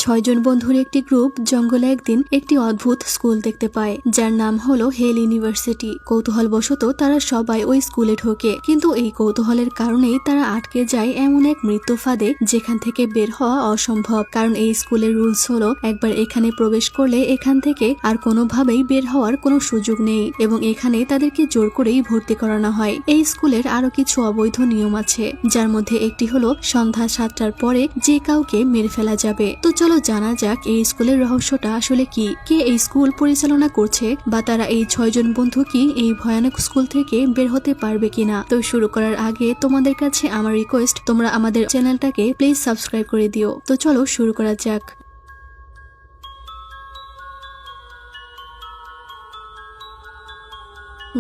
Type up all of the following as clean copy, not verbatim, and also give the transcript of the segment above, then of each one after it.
ছয়জন বন্ধুর একটি গ্রুপ জঙ্গলে একদিন একটি অদ্ভুত স্কুল দেখতে পায়, যার নাম হলো হেল ইউনিভার্সিটি। কৌতূহলবশত তারা সবাই ওই স্কুলে ঢোকে, কিন্তু এই কৌতূহলের কারণেই তারা আটকে যায় এমন এক মৃত্যু ফাঁদে যেখান থেকে বের হওয়া অসম্ভব। কারণ এই স্কুলের রুলস হলো একবার এখানে প্রবেশ করলে এখান থেকে আর কোনোভাবেই বের হওয়ার কোনো সুযোগ নেই, এবং এখানে তাদেরকে জোর করেই ভর্তি করানো হয়। এই স্কুলের আরো কিছু অবৈধ নিয়ম আছে, যার মধ্যে একটি হলো সন্ধ্যা 7টার পরে যে কাউকে মেরে ফেলা যাবে। তো চলো জানা যাক এই স্কুলের রহস্যটা আসলে কি, কে এই স্কুল পরিচালনা করছে, বা তারা এই 6জন বন্ধু কি এই ভয়ানক স্কুল থেকে বের হতে পারবে কিনা। তো শুরু করার আগে তোমাদের কাছে আমার রিকোয়েস্ট, তোমরা আমাদের চ্যানেলটাকে প্লিজ সাবস্ক্রাইব করে দিও। তো চলো শুরু করা যাক।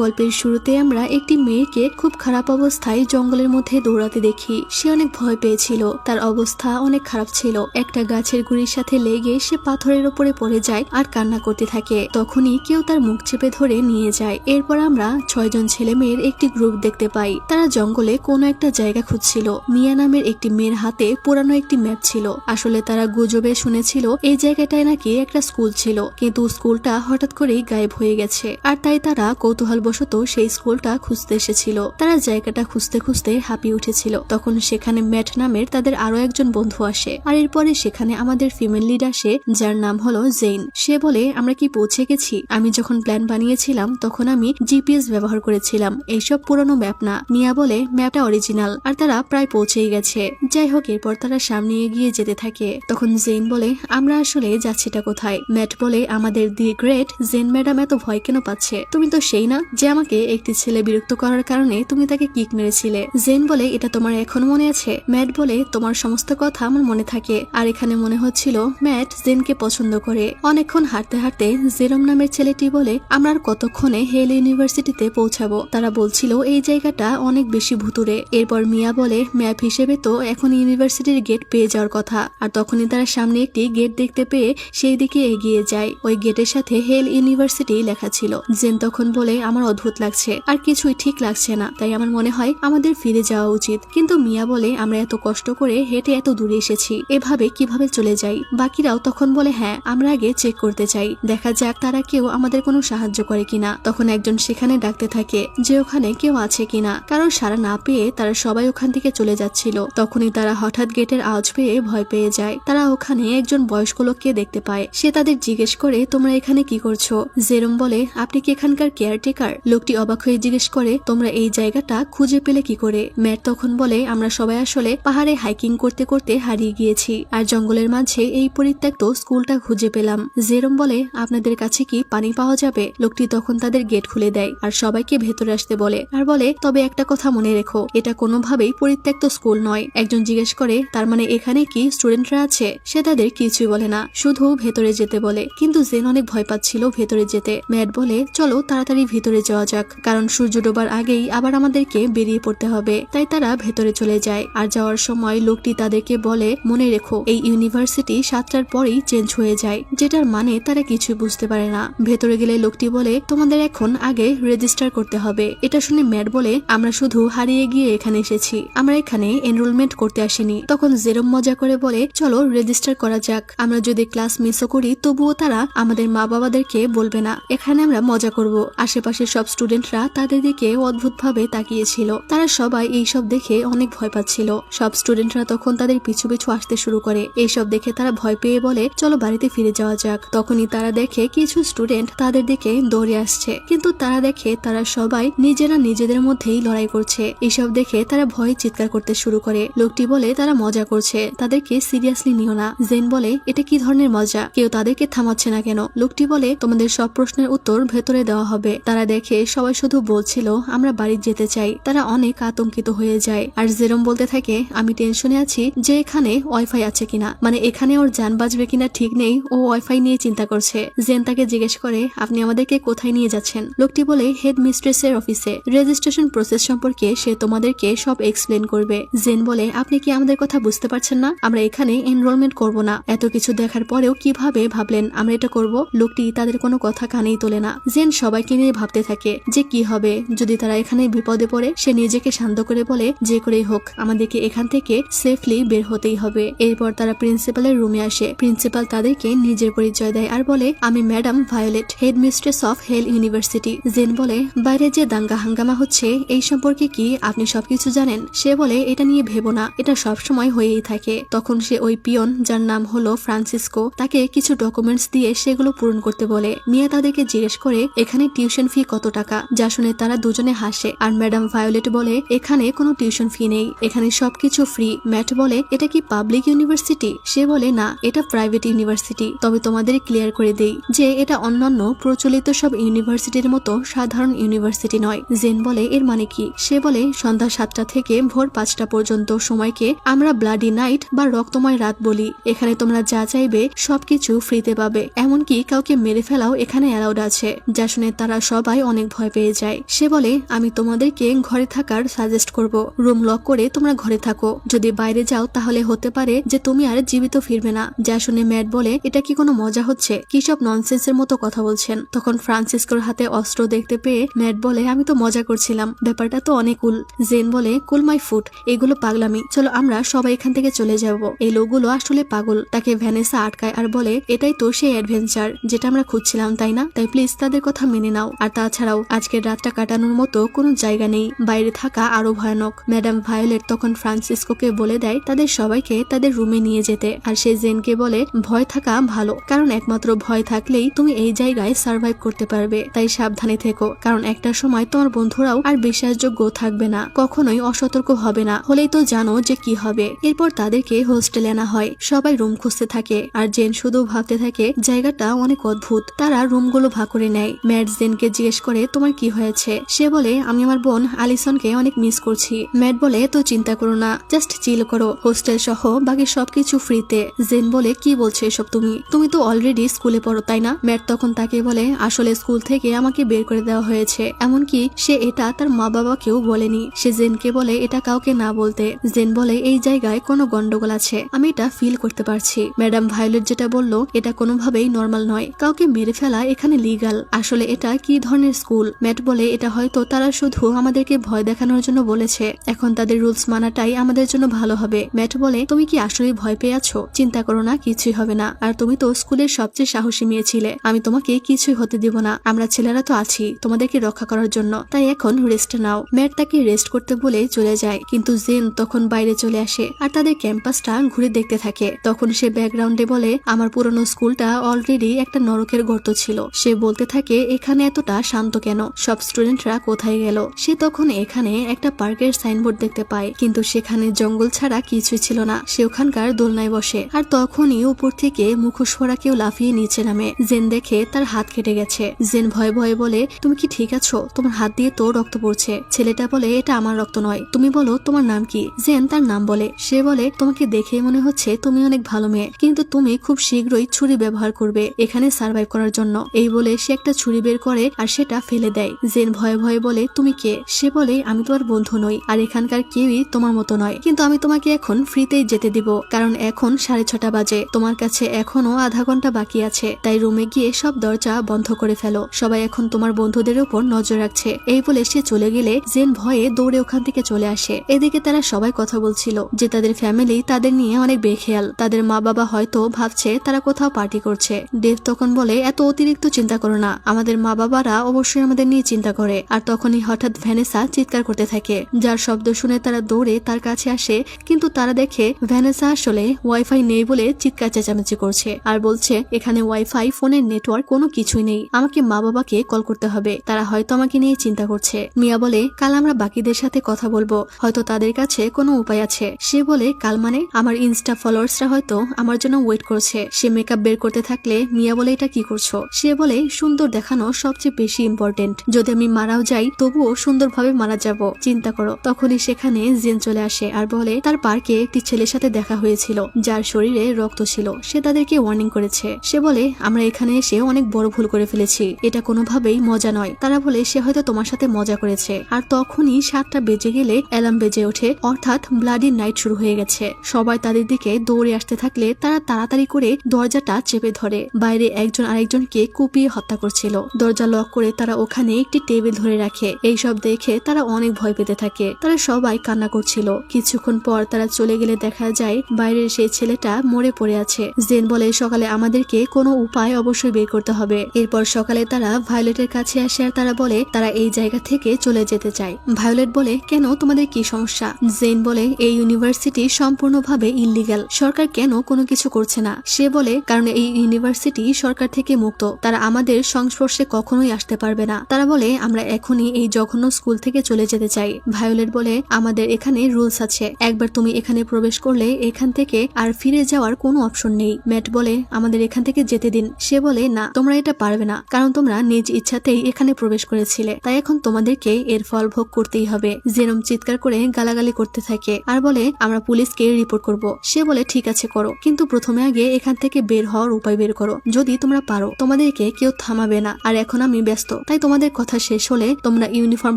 গল্পের শুরুতে আমরা একটি মেয়েকে খুব খারাপ অবস্থায় জঙ্গলের মধ্যে দৌড়াতে দেখি। সে অনেক ভয় পেয়েছিল, তার অবস্থা অনেক খারাপ ছিল। একটা গাছের গুড়ির সাথে লেগে সে পাথরের উপরে পড়ে যায় আর কান্না করতে থাকে। তখনই কেউ তার মুখ চেপে ধরে নিয়ে যায়। এরপর আমরা 6জন ছেলে মেয়ের একটি গ্রুপ দেখতে পাই। তারা জঙ্গলে কোনো একটা জায়গা খুঁজছিল। মিয়া নামের একটি মেয়ের হাতে পুরানো একটি ম্যাপ ছিল। আসলে তারা গুজবে শুনেছিল এই জায়গাটায় নাকি একটা স্কুল ছিল, কিন্তু স্কুলটা হঠাৎ করেই গায়েব হয়ে গেছে। আর তাই তারা কৌতূহলবশত সেই স্কুলটা খুঁজতে এসেছিল। তারা জায়গাটা খুঁজতে খুঁজতে হাঁপিয়ে উঠেছিল। তখন সেখানে ম্যাট নামের তাদের আরো একজন বন্ধু আসে। আর এরপরে সেখানে আমাদের ফিমেল লিড আসে, যার নাম হলো জেইন। সে বলে, আমরা কি পৌঁছে গেছি? আমি যখন প্ল্যান বানিয়েছিলাম তখন আমি জিপিএস ব্যবহার করেছিলাম, এইসব পুরনো ম্যাপ না। মিয়া বলে, ম্যাপটা অরিজিনাল আর তারা প্রায় পৌঁছেই গেছে। যাই হোক, এরপর তারা সামনে এগিয়ে যেতে থাকে। তখন জেইন বলে, আমরা আসলে যাচ্ছিটা কোথায়? ম্যাট বলে, আমাদের দি গ্রেট জেন ম্যাডাম এত ভয় কেন পাচ্ছে? তুমি তো সেই না যে আমাকে একটি ছেলে বিরক্ত করার কারণে তুমি তাকে কিক মেরেছিলে। জেন বলে, এটা তোমার এখনো মনে আছে? ম্যাট বলে, তোমার সমস্ত কথা আমার মনে থাকে। আর এখানে মনে হচ্ছিল ম্যাট জেনকে পছন্দ করে। অনেকক্ষণ হাঁটতে হাঁটতে জেরম নামের ছেলেটি বলে, আমরা আর কতক্ষণে হেল ইউনিভার্সিটিতে পৌঁছাবো? তারা বলছিল এই জায়গাটা অনেক বেশি ভুতুরে। এরপর মিয়া বলে, ম্যাপ হিসেবে তো এখন ইউনিভার্সিটির গেট পেয়ে যাওয়ার কথা। আর তখনই তারা সামনে একটি গেট দেখতে পেয়ে সেই দিকে এগিয়ে যায়। ওই গেটের সাথে হেল ইউনিভার্সিটি লেখা ছিল। জেন তখন বলে, আমার অদ্ভুত লাগছে, আর কিছুই ঠিক লাগছে না, তাই আমার মনে হয় আমাদের ফিরে যাওয়া উচিত। কিন্তু মিয়া বলে, আমরা এত কষ্ট করে হেঁটে এত দূরে এসেছি, এভাবে কিভাবে চলে যাই? বাকিরাও তখন বলে, হ্যাঁ, আমরা আগে চেক করতে চাই, দেখা যাক তারা কেউ আমাদের কোনো সাহায্য করে কিনা। তখন একজন সেখানে ডাকতে থাকে যে ওখানে কেউ আছে কিনা। কারণ সাড়া না পেয়ে তারা সবাই ওখান থেকে চলে যাচ্ছিল। তখনই তারা হঠাৎ গেটের আওয়াজ পেয়ে ভয় পেয়ে যায়। তারা ওখানে একজন বয়স্ক লোককে দেখতে পায়। সে তাদের জিজ্ঞেস করে, তোমরা এখানে কি করছো? জেরম বলে, আপনি কি এখানকার কেয়ারটেকার? লোকটি অবাক হয়ে জিজ্ঞেস করে, তোমরা এই জায়গাটা খুঁজে পেলে কি করে? ম্যাট তখন বলে, আমরা সবাই আসলে পাহাড়ে হাইকিং করতে করতে হারিয়ে গিয়েছি, আর জঙ্গলের মাঝে এই পরিত্যক্ত স্কুলটা খুঁজে পেলাম। জেরম বলে, আপনাদের কাছে কি পানি পাওয়া যাবে? লোকটি তখন তাদের গেট খুলে দেয় আর সবাইকে ভেতরে আসতে বলে, আর বলে, তবে একটা কথা মনে রেখো, এটা কোনোভাবেই পরিত্যক্ত স্কুল নয়। একজন জিজ্ঞেস করে, তার মানে এখানে কি স্টুডেন্টরা আছে? সে তাদের কিছুই বলে না, শুধু ভেতরে যেতে বলে। কিন্তু জেন অনেক ভয় পাচ্ছিল ভেতরে যেতে। ম্যাট বলে, চলো তাড়াতাড়ি ভেতরে যাওয়া যাক, কারণ সূর্য ডোবার আগেই আবার আমাদেরকে বেরিয়ে পড়তে হবে। তাই তারা ভেতরে চলে যায়। আর যাওয়ার সময় লোকটি তাদেরকে বলে, মনে রেখো, এই ইউনিভার্সিটি 7টার পরেই চেঞ্জ হয়ে যায়, যেটার মানে তারা কিছুই বুঝতে পারে না। ভেতরে গেলে লোকটি বলে, তোমাদের এখন আগে রেজিস্টার করতে হবে। এটা শুনে ম্যাট বলে, আমরা শুধু হারিয়ে গিয়ে এখানে এসেছি, আমরা এখানে এনরোলমেন্ট করতে আসিনি। তখন জেরম মজা করে বলে, চলো রেজিস্টার করা যাক, আমরা যদি ক্লাস মিসও করি তবুও তারা আমাদের মা বাবাদেরকে বলবে না, এখানে আমরা মজা করব। আশেপাশের সব স্টুডেন্টরা তাদের দিকে অদ্ভুত ভাবে তাকিয়েছিল। তারা সবাই এইসব দেখে অনেক ভয় পাচ্ছিল। সব স্টুডেন্টরা তখন তাদের পিছু পিছু আসতে শুরু করে। এইসব দেখে তারা ভয় পেয়ে বলে, চলো বাড়িতে ফিরে যাওয়া যাক। তখনই তারা দেখে কিছু স্টুডেন্ট তাদের দিকে দৌড়ে আসছে, কিন্তু তারা দেখে তারা সবাই নিজেরা নিজেদের মধ্যেই লড়াই করছে। এইসব দেখে তারা ভয়ে চিৎকার করতে শুরু করে। লোকটি বলে, তারা মজা করছে, তাদেরকে সিরিয়াসলি নিও না। জেন বলে, এটা কি ধরনের মজা? কেউ তাদেরকে থামাচ্ছে না কেন? লোকটি বলে, তোমাদের সব প্রশ্নের উত্তর ভেতরে দেওয়া হবে। তারা দেখে সবাই শুধু বলছিল আমরা বাড়ি যেতে চাই। তারা অনেক আতঙ্কিত হয়ে যায়। আর জেরম বলতে থাকে, আমি টেনশনে আছি যে এখানে ওয়াইফাই আছে কিনা, মানে এখানে ওর যান বাঁচবে কিনা ঠিক নেই, ও ওয়াইফাই নিয়ে চিন্তা করছে। জেন তাকে জিজ্ঞেস করে, আপনি আমাদেরকে কোথায় নিয়ে যাচ্ছেন? লোকটি বলে, হেড মিস্ট্রেসের অফিসে, রেজিস্ট্রেশন প্রসেস সম্পর্কে সে তোমাদেরকে সব এক্সপ্লেন করবে। জেন বলে, আপনি কি আমাদের কথা বুঝতে পারছেন না? আমরা এখানে এনরোলমেন্ট করব না। এত কিছু দেখার পরেও কিভাবে ভাবলেন আমরা এটা করব? লোকটি তাদের কোনো কথা কানেই তোলে না। জেন সবাইকে নিয়ে ভাবতে ভাবতে থাকে যে কি হবে যদি তারা এখানে বিপদে পড়ে। সে নিজেকে শান্ত করে বলে যে করেই হোক আমাদেরকে এখান থেকে সেফলি বের হতেই হবে। এরপর তারা প্রিন্সিপালের রুমে আসে। প্রিন্সিপাল তাদেরকে নিজের পরিচয় দেয় আর বলে আমি madam Violet, head mistress of hell university. জেন বলে বাইরে যে দাঙ্গা হাঙ্গামা হচ্ছে এই সম্পর্কে কি আপনি সবকিছু জানেন? সে বলে এটা নিয়ে ভেবো না, এটা সবসময় হয়েই থাকে। তখন সে ওই পিয়ন যার নাম হলো ফ্রান্সিসকো তাকে কিছু ডকুমেন্টস দিয়ে সেগুলো পূরণ করতে বলে। মিয়া তাদেরকে জিজ্ঞেস করে এখানে টিউশন ফি কত টাকা, যা শুনে তারা দুজনে হাসে। আর ম্যাডাম ভায়োলেট বলে এখানে কোনো টিউশন ফি নেই, এখানে সবকিছু ফ্রি। ম্যাট বলে এটা কি পাবলিক ইউনিভার্সিটি? সে বলে না, এটা প্রাইভেট ইউনিভার্সিটি। তবে তোমাদের ক্লিয়ার করে দেই যে এটা অন্যান্য প্রচলিত সব ইউনিভার্সিটির মতো সাধারণ ইউনিভার্সিটি নয়। জেন বলে এর মানে কি? সে বলে সন্ধ্যা 7টা থেকে ভোর 5টা পর্যন্ত সময়কে আমরা ব্লাডি নাইট বা রক্তময় রাত বলি। এখানে তোমরা যা চাইবে সবকিছু ফ্রিতে পাবে, এমনকি কাউকে মেরে ফেলাও এখানে অ্যালাউড আছে। যা শুনে তারা সবাই অনেক ভয় পেয়ে যায়। সে বলে আমি তোমাদেরকে ঘরে থাকার সাজেস্ট করব, রুম লক করে তোমরা ঘরে থাকো, যদি বাইরে যাও তাহলে হতে পারে যে তুমি আর জীবিত ফিরবে না। যা শুনে ম্যাট বলে এটা কি কোনো মজা হচ্ছে? কি সব ননসেন্সের মতো কথা বলছেন? তখন ফ্রান্সিসকোর হাতে অস্ত্র দেখতে পেয়ে ম্যাট বলে আমি তো মজা করছিলাম, ব্যাপারটা তো অনেক কুল। জেন বলে কুল মাই ফুট, এগুলো পাগলামি, চলো আমরা সবাই এখান থেকে চলে যাব। এই লোকগুলো আসলে পাগল। তাকে ভ্যানেসা আটকায় আর বলে এটাই তো সেই অ্যাডভেঞ্চার যেটা আমরা খুঁজছিলাম, তাই না? তাই প্লিজ তাদের কথা মেনে নাও। আর তাছাড়াও আজকের রাতটা কাটানোর মতো কোনো জায়গা নেই, বাইরে থাকা আরো ভয়ানক। ম্যাডাম ভায়োলেট তখন ফ্রান্সিসকোকে বলে দেয় তাদের সবাইকে তাদের রুমে নিয়ে যেতে। আর সে জেনকে বলে ভয় থাকা ভালো, কারণ একমাত্র ভয় থাকলেই তুমি এই জায়গায় সার্ভাইভ করতে পারবে। তাই সাবধানে থেকো, কারণ একটা সময় তোমার বন্ধুরাও আর বিশ্বাসযোগ্য থাকবে না, কখনোই অসতর্ক হবে না, হলেই তো জানো যে কি হবে। এরপর তাদেরকে হোস্টেলে আনা হয়। সবাই রুম খুঁজতে থাকে আর জেন শুধু ভাবতে থাকে জায়গাটা অনেক অদ্ভুত। তারা রুমগুলো ভাগ করে নেয়। ম্যাট জেনকে জিজ্ঞেস করে তোমার কি হয়েছে? সে বলে আমি আমার বোন আলিসনকে অনেক মিস করছি। ম্যাট বলে তো চিন্তা করো না, জাস্ট চিল করো, হোস্টেল সহ বাকি সবকিছু ফ্রিতে। জেন বলে কি বলছো এসব? তুমি তো অলরেডি স্কুলে পড়ো তাই না? ম্যাট তখন তাকে বলে আসলে স্কুল থেকে আমাকে বের করে দেওয়া হয়েছে, এমনকি সে এটা তার মা বাবাকেও বলেনি। সে জেনকে বলে এটা কাউকে না বলতে। জেন বলে এই জায়গায় কোনো গন্ডগোল আছে, আমি এটা ফিল করতে পারছি। ম্যাডাম ভায়োলেট যেটা বললো এটা কোনোভাবেই নর্মাল নয়, কাউকে মেরে ফেলা এখানে লিগাল। আসলে এটা কি ধরনের স্কুল? ম্যাট বলে এটা হয়তো তারা শুধু আমাদেরকে ভয় দেখানোর জন্য বলেছে, এখন তাদের রুলস মানাটাই আমাদের জন্য ভালো হবে। ম্যাট বলে তুমি কি আসলে ভয় পেয়ে আছো? চিন্তা করো না, কিছুই হবে না। আর তুমি তো স্কুলের সবচেয়ে সাহসী মেয়ে ছিলে, আমি তোমাকে কিছুই হতে দিব না। আমরা ছেলেরা তো আছি তোমাদেরকে রক্ষা করার জন্য, তাই এখন রেস্ট নাও। ম্যাট তাকে রেস্ট করতে বলে চলে যায়, কিন্তু জেন তখন বাইরে চলে আসে আর তাদের ক্যাম্পাসটা ঘুরে দেখতে থাকে। তখন সে ব্যাকগ্রাউন্ডে বলে আমার পুরনো স্কুলটা অলরেডি একটা নরকের গর্ত ছিল। সে বলতে থাকে এখানে এতটা শান্ত কেন, সব স্টুডেন্টরা কোথায় গেল? সে তখন এখানে একটা পার্কের সাইনবোর্ড দেখতে পায়, কিন্তু সেখানে জঙ্গল ছাড়া কিছুই ছিল না। সে ওখানকার দোলনায় বসে আর তখনই উপর থেকে মুখোশ পরা কেউ লাফিয়ে নিচে নামে। জেন দেখে তার হাত কেটে গেছে। জেন ভয়ে ভয়ে বলে তুমি কি ঠিক আছো? তোমার হাত দিয়ে তো রক্ত পড়ছে। ছেলেটা বলে এটা আমার রক্ত নয়, তুমি বলো তোমার নাম কি? জেন তার নাম বলে। সে বলে তোমাকে দেখে মনে হচ্ছে তুমি অনেক ভালো মেয়ে, কিন্তু তুমি খুব শীঘ্রই ছুরি ব্যবহার করবে এখানে সার্ভাইভ করার জন্য। এই বলে সে একটা ছুরি বের করে আর সেটা ফেলে দেয়। জেন ভয়ে ভয়ে বলে তুমি কে? সে বলে আমি তোমার বন্ধু নই, আর এখানকার কেউই তোমার মতো নয়, কিন্তু আমি তোমাকে এখন ফ্রিতেই যেতে দিব, কারণ এখন 6:30 বাজে, তোমার কাছে এখনো আধা ঘন্টা বাকি আছে। তাই রুমে গিয়ে সব দরজা বন্ধ করে ফেলো, সবাই এখন তোমার বন্ধুদের উপর নজর রাখছে। এই বলে সে চলে গেলে জেন ভয়ে দৌড়ে ওখান থেকে চলে আসে। এদিকে তারা সবাই কথা বলছিল যে তাদের ফ্যামিলি তাদের নিয়ে অনেক বেখেয়াল, তাদের মা বাবা হয়তো ভাবছে তারা কোথাও পার্টি করছে। ডেভ তখন বলে এত অতিরিক্ত চিন্তা করো না, আমাদের মা বাবারা অবশ্যই আমাদের নিয়ে চিন্তা করে। আর তখনই হঠাৎ ভ্যানেসা চিৎকার করতে থাকে, যার শব্দ শুনে তারা দৌড়ে তার কাছে আসে, কিন্তু তারা দেখে ভ্যানেসা আসলে ওয়াইফাই নেই বলে চিৎকার চেঁচামেচি করছে আর বলছে এখানে ওয়াইফাই, ফোনের নেটওয়ার্ক কোনো কিছুই নেই, আমাকে মা বাবাকে কল করতে হবে, তারা হয়তো আমাকে নিয়ে চিন্তা করছে। মিয়া বলে কাল আমরা বাকিদের সাথে কথা বলবো, হয়তো তাদের কাছে কোনো উপায় আছে। সে বলে কাল মানে? আমার ইনস্টা ফলোয়ার্সরা হয়তো আমার জন্য ওয়েট করছে। সে মেকআপ বের করতে থাকলে মিয়া বলে এটা কি করছো? সে বলে সুন্দর দেখানো সবচেয়ে বেশি ইম্পর্টেন্ট, যদি আমি মারাও যাই তবুও সুন্দরভাবে মারা যাব, চিন্তা করো। তখনই সেখানে জেন চলে আসে আর বলে তার পার্কে একটি ছেলের সাথে দেখা হয়েছিল যার শরীরে রক্ত ছিল, সে তাদেরকে ওয়ার্নিং করেছে। সে বলে আমরা এখানে এসে অনেক বড় ভুল করে ফেলেছি, এটা কোনোভাবেই মজা নয়। তারা বলে সে হয়তো তোমার সাথে মজা করেছে। আর তখনই 7টা বেজে গেলে অ্যালার্ম বেজে ওঠে, অর্থাৎ ব্লাডি নাইট শুরু হয়ে গেছে। সবাই তাদের দিকে দৌড়ে আসতে থাকলে তারা তাড়াতাড়ি করে দরজাটা চেপে ধরে। বাইরে একজন আরেকজনকে কুপিয়ে হত্যা করছিল। দরজা লক করে করে তারা ওখানে একটি টেবিল ধরে রাখে। এইসব দেখে তারা অনেক ভয় পেতে থাকে। তারা সবাই কান্না করছিল। কিছুক্ষণ পর তারা চলে গেলে দেখা যায় বাইরের সেই ছেলেটা মরে পড়ে আছে। জেন বলে সকালে আমাদেরকে কোনো উপায় অবশ্যই বের করতে হবে। এরপর সকালে তারা ভায়োলেটের কাছে আসে আর তারা বলে তারা এই জায়গা থেকে চলে যেতে চায়। ভায়োলেট বলে কেন, তোমাদের কি সমস্যা? জেন বলে এই ইউনিভার্সিটি সম্পূর্ণভাবে ইল্লিগাল, সরকার কেন কোনো কিছু করছে না? সে বলে কারণ এই ইউনিভার্সিটি সরকার থেকে মুক্ত, তারা আমাদের সংস্পর্শে কখনোই আসতে পারবে না। তারা বলে আমরা এখনই এই জঘন্য স্কুল থেকে চলে যেতে চাই। ভায়োলেট বলে আমাদের এখানে রুলস আছে, একবার তুমি এখানে প্রবেশ করলে এখান থেকে আর ফিরে যাওয়ার কোনো অপশন নেই। ম্যাট বলে আমাদের এখান থেকে যেতে দিন। সে বলে না, তোমরা এটা পারবে না, কারণ তোমরা নিজ ইচ্ছাতেই এখানে প্রবেশ করেছিলে, তাই এখন তোমাদেরকে এর ফল ভোগ করতেই হবে। জেরম চিৎকার করে গালাগালি করতে থাকে আর বলে আমরা পুলিশকে রিপোর্ট করব। সে বলে ঠিক আছে করো, কিন্তু প্রথমে আগে এখান থেকে বের হওয়ার উপায় বের করো, যদি তোমরা পারো। তোমাদেরকে কেউ থামাবে না, আর এখন আমি ব্যস্ত, তাই তোমাদের কথা শেষ হলে তোমরা ইউনিফর্ম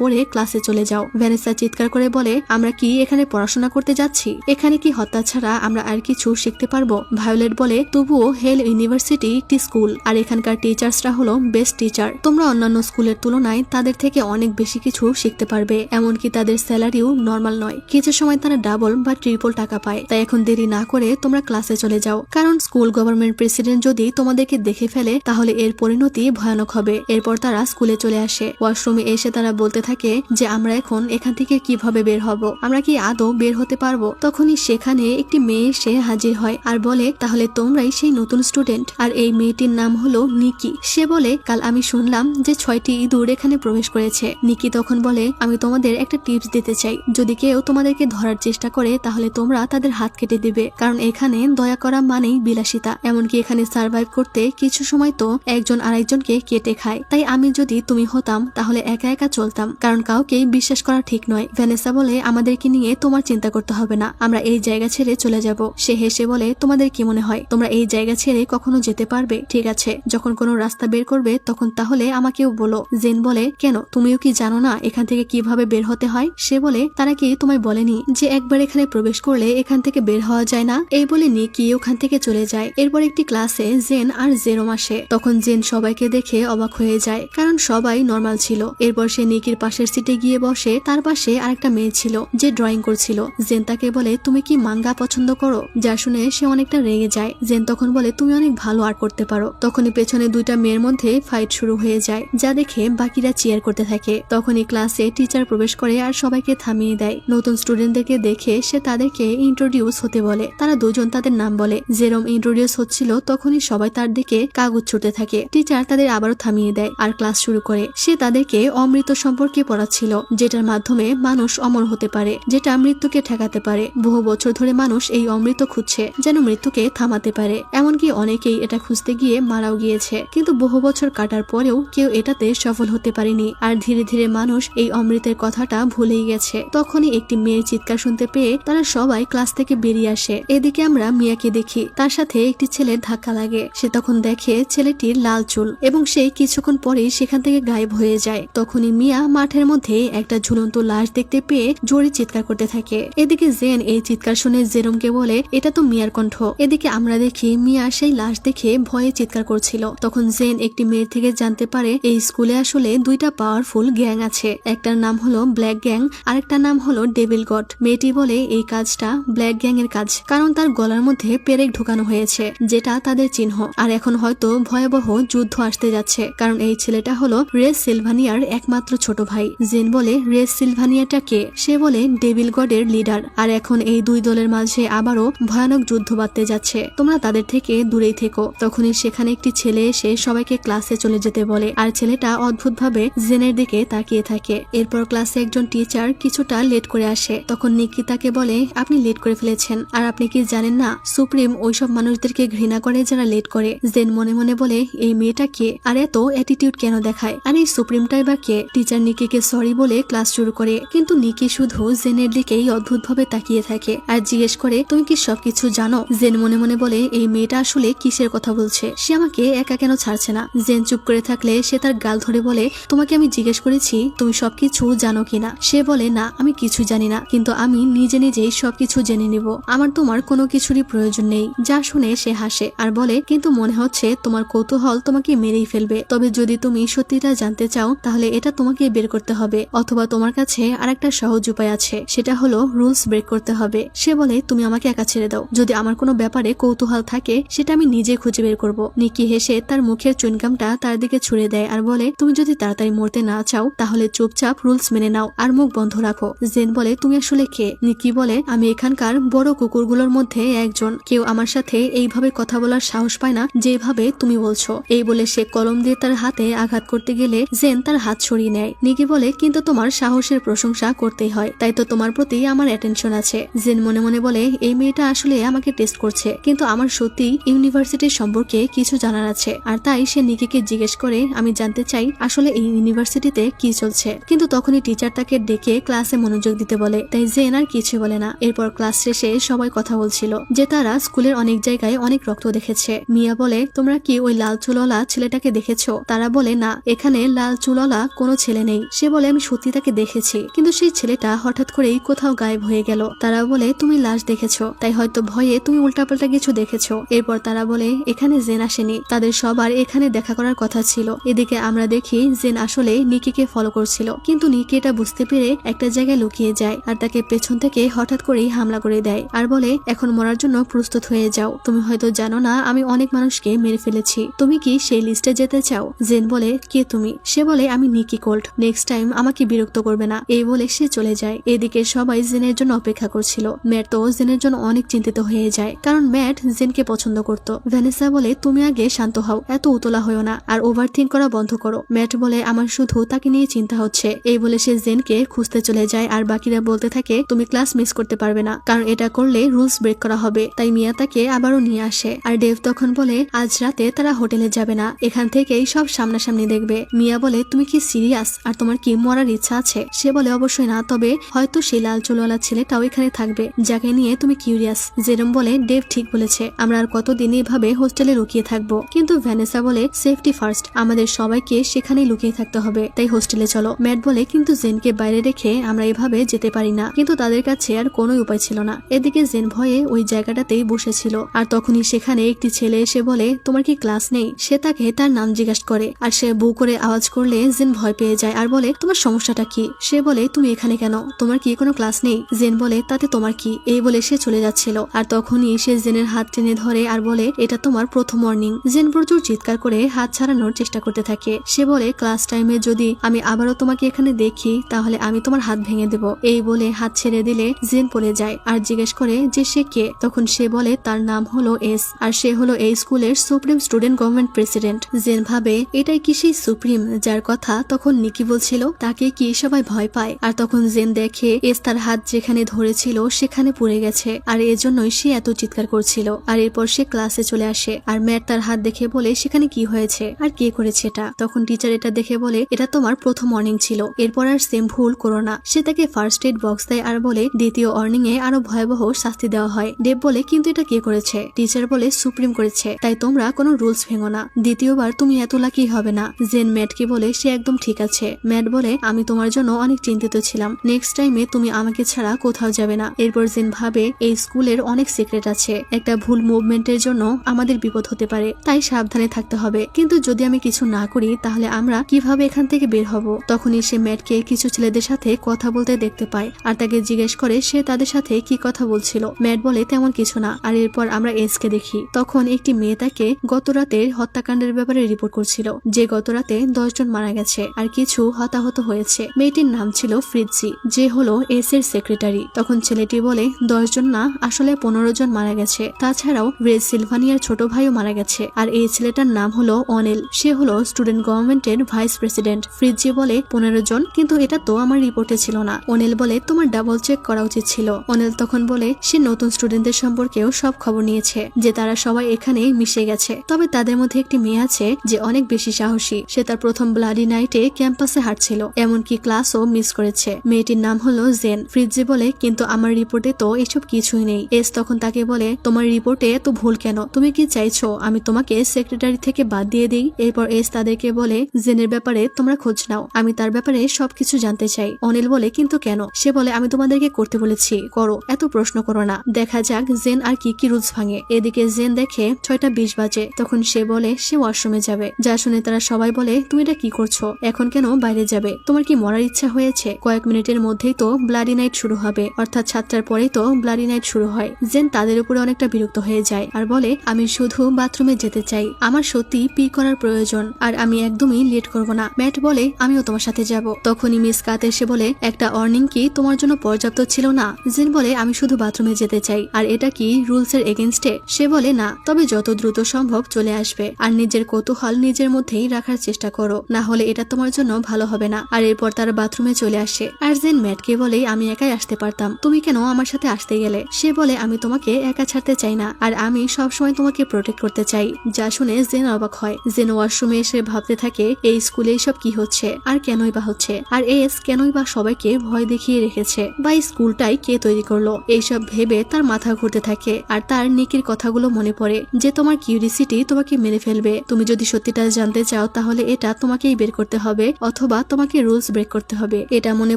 পরে ক্লাসে চলে যাও। ভ্যানেসা চিৎকার করে বলে আমরা কি এখানে পড়াশোনা করতে যাচ্ছি? এখানে কি হত্যা ছাড়া আমরা আর কিছু শিখতে পারবো? ভায়োলেট বলে তবুও হেল ইউনিভার্সিটি একটি স্কুল, আর এখানকার টিচার্সরা হলো বেস্ট টিচার। তোমরা অন্যান্য স্কুলের তুলনায় তাদের থেকে অনেক বেশি কিছু শিখতে পারবে, এমনকি তাদের স্যালারিও নর্মাল নয়, কিছু সময় তারা ডাবল বা ট্রিপল টাকা পায়। তাই এখন দেরি না করে তোমরা ক্লাসে চলে যাও, কারণ স্কুল গভর্নমেন্ট প্রেসিডেন্ট যদি তোমাদেরকে দেখে ফেলে তাহলে এর পরিণতি ভয়ানক হবে। এরপর তারা স্কুলে চলে আসে। ওয়াশরুমে এসে তারা বলতে থাকে যে আমরা এখন এখান থেকে কিভাবে বের হব, আমরা কি আদৌ বের হতে পারবো? তখনই সেখানে একটি মেয়ে এসে হাজির হয় আর বলে তাহলে তোমরাই সেই নতুন স্টুডেন্ট। আর এই মেয়েটির নাম হলো নিকি। সে বলে কাল আমি শুনলাম যে 6টি ইঁদুর এখানে প্রবেশ করেছে। নিকি তখন বলে আমি তোমাদের একটা টিপস দিতে চাই, যদি কেউ তোমাদেরকে ধরার চেষ্টা করে তাহলে তোমরা তাদের হাত কেটে দিবে, কারণ এখানে দয়া করা মানেই বিলাসিতা। এমনকি এখানে সার্ভাইভ করতে কিছু সময় তো একজন আরেকজনকে কেটে খায়। তাই আমি যদি তুমি হতাম তাহলে একা একা চলতাম, কারণ কাউকে বিশ্বাস করা ঠিক নয়। ভ্যানেসা বলে আমাদেরকে নিয়ে তোমার চিন্তা করতে হবে না, আমরা এই জায়গা ছেড়ে চলে যাব। সে হেসে বলে তোমাদের কি মনে হয় তোমরা এই জায়গা ছেড়ে কখনো যেতে পারবে? ঠিক আছে, যখন কোনো রাস্তা বের করবে তখন তাহলে আমাকেও বলো। জেন বলে কেন, তুমিও কি জানো না এখান থেকে কিভাবে বের হতে হয়? সে বলে তারা কি তোমায় বলেনি যে একবার এখানে প্রবেশ করলে এখান থেকে বের হওয়া যায় না? এই বলে নিকি ওখান থেকে চলে যায়। এরপর একটি ক্লাসে জেন আর জেরোম আসে। তখন জেন সবাইকে দেখে অবাক হয়ে যায়, কারণ সবাই নর্মাল ছিল। এরপর সে নিকির পাশের সিটে গিয়ে বসে। তার পাশে আরেকটা মেয়ে ছিল যে ড্রয়িং করছিল। জেন তাকে বলে তুমি কি মাঙ্গা পছন্দ করো? যা শুনে সে অনেকটা রেগে যায়। জেন তখন বলে তুমি অনেক ভালো আর্ট করতে পারো। তখনই পেছনে দুইটা মেয়ের মধ্যে ফাইট শুরু হয়ে যায়, যা দেখে বাকিরা চিয়ার করতে থাকে। তখনই ক্লাসে টিচার প্রবেশ করে আর সবাইকে থামিয়ে দেয়। নতুন স্টুডেন্টদেরকে দেখে সে তাদেরকে ইন্ট্রোডিউস হতে বলে। তারা দুজন তাদের নাম বলে। জেরোম ইন্ট্রোডিউস হচ্ছিল তখনই সবাই তার দিকে কাগজ ছুটতে থাকে। টিচার তাদের আবারও থামিয়ে দেয় আর ক্লাস শুরু করে। সে তাদেরকে অমৃত সম্পর্কে পড়াচ্ছিল, যেটার মাধ্যমে মানুষ অমর হতে পারে, যেটা মৃত্যুকে ঠেকাতে পারে। বহু বছর ধরে মানুষ এই অমৃত খুঁজছে যেন মৃত্যুকে থামাতে পারে। এমনকি অনেকেই এটা খুঁজতে গিয়ে মারাও গিয়েছে, কিন্তু বহু বছর কাটার পরেও কেউ এটাতে সফল হতে পারেনি। আর ধীরে ধীরে মানুষ এই অমৃতের কথাটা ভুলেই গেছে। তখনই একটি মেয়ের চিৎকার শুনতে পেয়ে তারা সবাই ক্লাস থেকে বেরিয়ে আসে। এদিকে আমরা মিয়াকে দেখি, তার সাথে একটি ছেলের ধাক্কা লাগে। সে তখন দেখে ছেলেটির লাল চুল এবং সে কিছুক্ষণ পরেই সেখান থেকে গায়েব হয়ে যায়। তখনই মিয়া মাঠের মধ্যে একটা ঝুলন্ত লাশ দেখতে পেয়ে জোরে চিৎকার করতে থাকে। এদিকে জেন এই চিৎকার শুনে জেরোমকে বলে এটা তো মিয়ার কণ্ঠ। এদিকে আমরা দেখি মিয়া সেই লাশ দেখে ভয়ে চিৎকার করছিল। তখন জেন একটি মেয়ের থেকে জানতে পারে এই স্কুলে আসলে দুইটা পাওয়ারফুল গ্যাং আছে, একটার নাম হলো ব্ল্যাক গ্যাং, আরেকটার নাম হলো ডেভিল গড। মেয়েটি বলে এই কাজটা ব্ল্যাক গ্যাং এর কাজ, কারণ তার গলার মধ্যে পেরেক ঢোকানো হয়েছে, যেটা তাদের চিহ্ন। আর এখন হয়তো ভয়াবহ যুদ্ধ আসতে যাচ্ছে, কারণ এই ছেলেটা হলো রেস সিলভানিয়ার একমাত্র ছোট ভাই। জেন বলে রেস সিলভানিয়াটা কে? সে বলে ডেভিল গডের লিডার। আর এখন এই দুই দলের মাঝে আবারও ভয়ানক যুদ্ধ বাঁধতে যাচ্ছে, তোমরা তাদের থেকে দূরেই থেকো। তখনই সেখানে একটি ছেলে এসে সবাইকে ক্লাসে চলে যেতে বলে, আর ছেলেটা অদ্ভুতভাবে জেনের দিকে তাকিয়ে থাকে। এরপর ক্লাসে একজন টিচার কিছুটা লেট করে আসে। তখন নিকি তাকে বলে আপনি লেট করে ফেলেছেন, আর আপনি কি জানেন না সুপ্রিম ওইসব মানুষদেরকে ঘৃণা করে যারা লেট করে। জেন মনে মনে বলে এই মেয়েটা কে, আর এত অ্যাটিটিউড কেন দেখায়, আর এই সুপ্রিমটাই বা কে? টিচার নিকিকে সরি বলে ক্লাস শুরু করে, কিন্তু নিকি শুধু জেনের দিকেই অদ্ভুতভাবে তাকিয়ে থাকে আর জিজ্ঞেস করে তুমি কি সবকিছু জানো? জেন মনে মনে বলে এই মেয়েটা আসলে কিসের কথা বলছে, সে আমাকে একা কেন ছাড়ছে না? জেন চুপ করে থাকলে সে তার গাল ধরে বলে তোমাকে আমি জিজ্ঞেস করেছি তুমি সবকিছু জানো কিনা? সে বলে না আমি কিছু জানি না, কিন্তু আমি নিজে নিজেই সবকিছু জেনে নিব, আমার তোমার কোনো কিছুরই প্রয়োজন নেই। যা শুনে সে হাসে আর বলে কিন্তু মনে হচ্ছে তোমার কৌতূহল তোমাকে মেরেই ফেলবে, তবে যদি তুমি তুমি সত্যিটা জানতে চাও তাহলে এটা তোমাকে বের করতে হবে, অথবা তোমার কাছে আরেকটা সহজ উপায় আছে, সেটা হলো রুলস ব্রেক করতে হবে। সে বলে তুমি আমাকে একা ছেড়ে দাও, যদি আমার কোনো ব্যাপারে কৌতূহল থাকে সেটা আমি নিজে খুঁজে বের করব। নিকি হেসে তার মুখের চুইনগামটা তার দিকে ছুড়ে দেয় আর বলে তুমি যদি তাড়াতাড়ি মরতে না চাও তাহলে চুপচাপ রুলস মেনে নাও আর মুখ বন্ধ রাখো। জেন বলে তুমি আসলে কে? নিকি বলে আমি এখানকার বড় কুকুরগুলোর মধ্যে একজন, কেউ আমার সাথে এইভাবে কথা বলার সাহস পায় না যেভাবে তুমি বলছো। এই বলে সে কলম দিয়ে তার হাতে আঘাত করতে গেলে জেন তার হাত সরিয়ে নেয়। নিকি বলে কিন্তু তোমার সাহসের প্রশংসা করতেই হয়, তাই তো তোমার প্রতি আমার অ্যাটেনশন আছে। জেন মনে মনে বলে এই মেয়েটা আসলে আমাকে টেস্ট করছে, কিন্তু আমার সত্যি ইউনিভার্সিটির সম্পর্কে কিছু জানার আছে, আর তাই সে নিকিকে জিজ্ঞেস করে আমি জানতে চাই আসলে এই ইউনিভার্সিটিতে কি চলছে। কিন্তু তখনই টিচার তাকে ডেকে ক্লাসে মনোযোগ দিতে বলে, তাই জেন আর কিছু বলে না। এরপর ক্লাস শেষে সবাই কথা বলছিল যে তারা স্কুলের অনেক জায়গায় অনেক রক্ত দেখেছে। মিয়া বলে তোমরা কি ওই লাল চুলওয়ালা ছেলেটাকে দেখেছো? তারা বলে না, এখানে লাল চুলওয়ালা কোনো ছেলে নেই। সে বলে আমি সত্যি তাকে দেখেছি, কিন্তু সেই ছেলেটা হঠাৎ করেই কোথাও গায়েব হয়ে গেল। তারা বলে তুমি লাশ দেখেছো, তাই হয়তো ভয়ে তুমি উল্টাপাল্টা কিছু দেখেছো। এরপর তারা বলে এখানে জেন আসেনি, তাদের সবার এখানে দেখা করার কথা ছিল। এদিকে আমরা দেখি জেন আসলে নিকিকে ফলো করছিল, কিন্তু নিকি এটা বুঝতে পেরে একটা জায়গায় লুকিয়ে যায় আর তাকে পেছন থেকে হঠাৎ করেই হামলা করে দেয় আর বলে এখন মরার জন্য প্রস্তুত হয়ে যাও। তুমি হয়তো জানো না আমি অনেক মানুষকে মেরে ফেলেছি, তুমি কি সেই লিস্টে যেতে চাও? জেন বলে কে তুমি? সে বলে আমি নিকি কোল্ট, নেক্সট টাইম আমাকে বিরক্ত করবে না। এই বলে সে চলে যায়। এদিকে সবাই জেনের জন্য অপেক্ষা করছিল। ম্যাট তো জেনের জন্য অনেক চিন্তিত হয়ে যায়, কারণ ম্যাট জেনকে পছন্দ করত। ভ্যানেসা বলে তুমি আগে শান্ত হও, এত উতলা হও না আর ওভার থিঙ্ক করা বন্ধ করো। ম্যাট বলে আমার শুধু তাকে নিয়ে চিন্তা হচ্ছে। এই বলে সে জেনকে খুঁজতে চলে যায় আর বাকিরা বলতে থাকে তুমি ক্লাস মিস করতে পারবে না, কারণ এটা করলে রুলস ব্রেক করা হবে। তাই মিয়া তাকে আবারও নিয়ে আসে আর ডেভ তখন বলে আজ রাতে তারা হোটেলে যাবে না, এখান থেকেই সব সামনাসামনি দেখবে। মিয়া বলে তুমি কি সিরিয়াস আর তোমার কি মরার ইচ্ছা আছে? সে বলে অবশ্যই না, তবে হয়তো সেই লাল চুলওয়ালা ছেলেটাও এখানে থাকবে যাকে নিয়ে তুমি কিউরিয়াস। জেরম বলে ডেভ ঠিক বলেছে, আমরা আর কতদিন এভাবে হোস্টেলে লুকিয়ে থাকবো। কিন্তু ভ্যানেসা বলে সেফটি ফার্স্ট, আমাদের সবাইকে সেখানেই লুকিয়ে থাকতে হবে, তাই হোস্টেলে চলো। ম্যাট বলে কিন্তু জেনকে বাইরে রেখে আমরা এভাবে যেতে পারি না, কিন্তু তাদের কাছে আর কোনো উপায় ছিল না। এদিকে জেন ভয়ে ওই জায়গাটাতেই বসেছিল আর তখনই সেখানে একটি ছেলে এসে বলে তোমার কি ক্লাস নেই? সে তাকে তার নাম জিজ্ঞাসা করে আর সে বু করে আওয়াজ করলে জেন ভয় পেয়ে যায় আর বলে তোমার সমস্যাটা কি? সে বলে তুমি এখানে কেন, তোমার কি কোনো ক্লাস নেই? জেন বলে তাতে তোমার কি? এই বলে সে চলে যাচ্ছিল আর তখনই সে জেনের হাত টেনে ধরে আর বলে এটা তোমার প্রথম ওয়ার্নিং। জেন প্রচুর চিৎকার করে হাত ছাড়ানোর চেষ্টা করতে থাকে। সে বলে ক্লাস টাইমে যদি আমি আবারও তোমাকে এখানে দেখি তাহলে আমি তোমার হাত ভেঙে দেব। এই বলে হাত ছেড়ে দিলে জেন পড়ে যায় আর জিজ্ঞেস করে যে সে কে। তখন সে বলে তার নাম হলো এস আর সে হলো এই স্কুলের সুপ্রিম স্টুডেন্ট গভর্নমেন্ট প্রেসিডেন্ট। জেন ভাবে এটাই কি সেই সুপ্রিম যার কথা তখন নিকি বলছিল? তাকে কি সবাই ভয় পায়? আর তখন জেন দেখে এস তার হাত যেখানে ধরেছিল সেখানে পুড়ে গেছে আর এজন্যই সে এত চিৎকার করছিল। আর এরপর সে ক্লাসে চলে আসে আর ম্যাট তার হাত দেখে বলে সেখানে কি হয়েছে আর কে করেছে এটা? তখন টিচার এটা দেখে বলে এটা তোমার প্রথম ওয়ার্নিং ছিল, এরপর আর সেম ভুল করো না। সে তাকে ফার্স্ট এড বক্স দেয় আর বলে দ্বিতীয় ওয়ার্নিং এ আরো ভয়াবহ শাস্তি দেওয়া হয়। ডেভ বলে কিন্তু এটা কে করেছে? টিচার বলে সুপ্রিম করেছে, তাই তোমরা কোনো রুলস ভেঙো না, দ্বিতীয়বার তুমি এত লাকি হবে না। জেন ম্যাটকে বলে সে একদম ঠিক আছে। ম্যাট বলে আমি তোমার জন্য অনেক চিন্তিত ছিলাম, নেক্সট টাইমে তুমি আমাকে ছাড়া কোথাও যাবে না। এরপর জেন ভাবে এই স্কুলের অনেক সিক্রেট আছে, একটা ভুল মুভমেন্টের জন্য আমাদের বিপদ হতে পারে, তাই সাবধানে থাকতে হবে। কিন্তু যদি আমি কিছু না করি তাহলে আমরা কিভাবে এখান থেকে বের হব? তখনই সে ম্যাটকে কিছু ছেলেদের সাথে কথা বলতে দেখতে পায় আর তাকে জিজ্ঞেস করে সে তাদের সাথে কি কথা বলছিল। ম্যাট বলে তেমন কিছু না। আর এরপর আমরা এসকে দেখি তখন একটি মেয়ে তাকে গত রাতের হত্যাকাণ্ডের ব্যাপারে রিপোর্ট করছিল, যে গত রাতে 10 জন মারা গেছে আর কিছু হতাহত হয়েছে। মেয়েটির নাম ছিল ফ্রিজি, যে হলো এস এর সেক্রেটারি। তখন ছেলেটি বলে 10 জন না, আসলে 15 জন মারা গেছে, তাছাড়াও রেড সিলভানিয়ার ছোট ভাইও মারা গেছে। আর এই ছেলেটার নাম হলো অনেল, সে হলো স্টুডেন্ট গভর্নমেন্টের ভাইস প্রেসিডেন্ট। ফ্রিজি বলে 15 জন, কিন্তু এটা তো আমার রিপোর্টে ছিল না। অনেল বলে তোমার ডাবল চেক করা উচিত ছিল। অনেল তখন বলে সে নতুন স্টুডেন্টদের সম্পর্কেও সব খবর নিয়েছে, যে তারা সবাই এখানে মিশে গেছে, তবে তাদের মধ্যে একটি মেয়ে আছে যে অনেক বেশি সাহসী। সে তার প্রথম ব্লাডি নাইটে ক্যাম্পাসে হাঁটছিল, এমনকি ক্লাসও মিস করেছে। মেয়েটির নাম হলো জেন। ফ্রিজি বলে কিন্তু আমার রিপোর্টে তো এসব কিছুই নেই। এস তখন তাকে বলে তোমার রিপোর্টে এত ভুল কেন? তুমি কি চাইছো আমি তোমাকে সেক্রেটারি থেকে বাদ দিয়ে দিই? এরপর এস তাদেরকে বলে জেনের ব্যাপারে তোমরা খোঁজ নাও, আমি তার ব্যাপারে সবকিছু জানতে চাই। অনিল বলে কিন্তু কেন? সে বলে আমি তোমাদেরকে করতে বলেছি, করো, এত প্রশ্ন করো না, দেখা যাক জেন আর কি কি রুলস ভাঙে। এদিকে জেন দেখে 6:20 বাজে। তখন সে বলে সে ওয়াশরুমে যাবে, যা শুনে তারা সবাই বলে তুমি এটা কি করছো, এখন কেন বাইরে যাবে, তোমার কি মরার ইচ্ছা হয়েছে? কয়েক মিনিটের মধ্যেই তো ব্লাডি নাইট শুরু হবে, অর্থাৎ 7টার পরেই তো ব্লাডি নাইট শুরু হয়। জেন তাদের উপরে অনেকটা বিরক্ত হয়ে যায় আর বলে আমি শুধু বাথরুমে যেতে চাই, আমার সত্যি পি করার প্রয়োজন আর আমি একদমই লেট করব না। ম্যাট বলে আমিও তোমার সাথে যাব। তখনই মিস কাত এসে বলে একটা অর্নিং কি তোমার জন্য পর্যাপ্ত ছিল না? জেন বলে আমি শুধু বাথরুমে যেতে চাই, আর এটা কি রুলস এর এগেইনস্টে? সে বলে না, তবে যত দ্রুত সম্ভব চলে আসবে আর নিজের কৌতূহল নিজের মধ্যেই রাখার চেষ্টা করো, না হলে এটা তোমার জন্য ভালো হবে না। আর এরপর তারা বাথরুমে চলে আসে আর জেন ম্যাটকে বলে আমি একাই আসতে পারতাম, তুমি কেন আমার সাথে আসতে গেলে? সে বলে আমি তোমাকে একা ছাড়তে চাই না আর আমি সবসময় তোমাকে প্রোটেক্ট করতে চাই। যা শুনে জেন অবাক হয়। জেন ওয়াশরুমে এসে ভাবতে থাকে এই স্কুলে এইসব কি হচ্ছে আর কেনই বা হচ্ছে, আর এস কেনই বা সবাইকে ভয় দেখিয়ে রেখেছে, বা স্কুলটাই কে তৈরি করলো? এইসব ভেবে তার মাথা ঘুরতে থাকে আর তার নিকির কথাগুলো মনে পড়ে যে তোমার কিউরিসিটি তোমাকে মেরে ফেলবে, তুমি যদি সত্যিটা জানতে চাও তাহলে এটা তোমাকেই বের করতে হবে অথবা তোমাকে রুলস ব্রেক করতে হবে। এটা মনে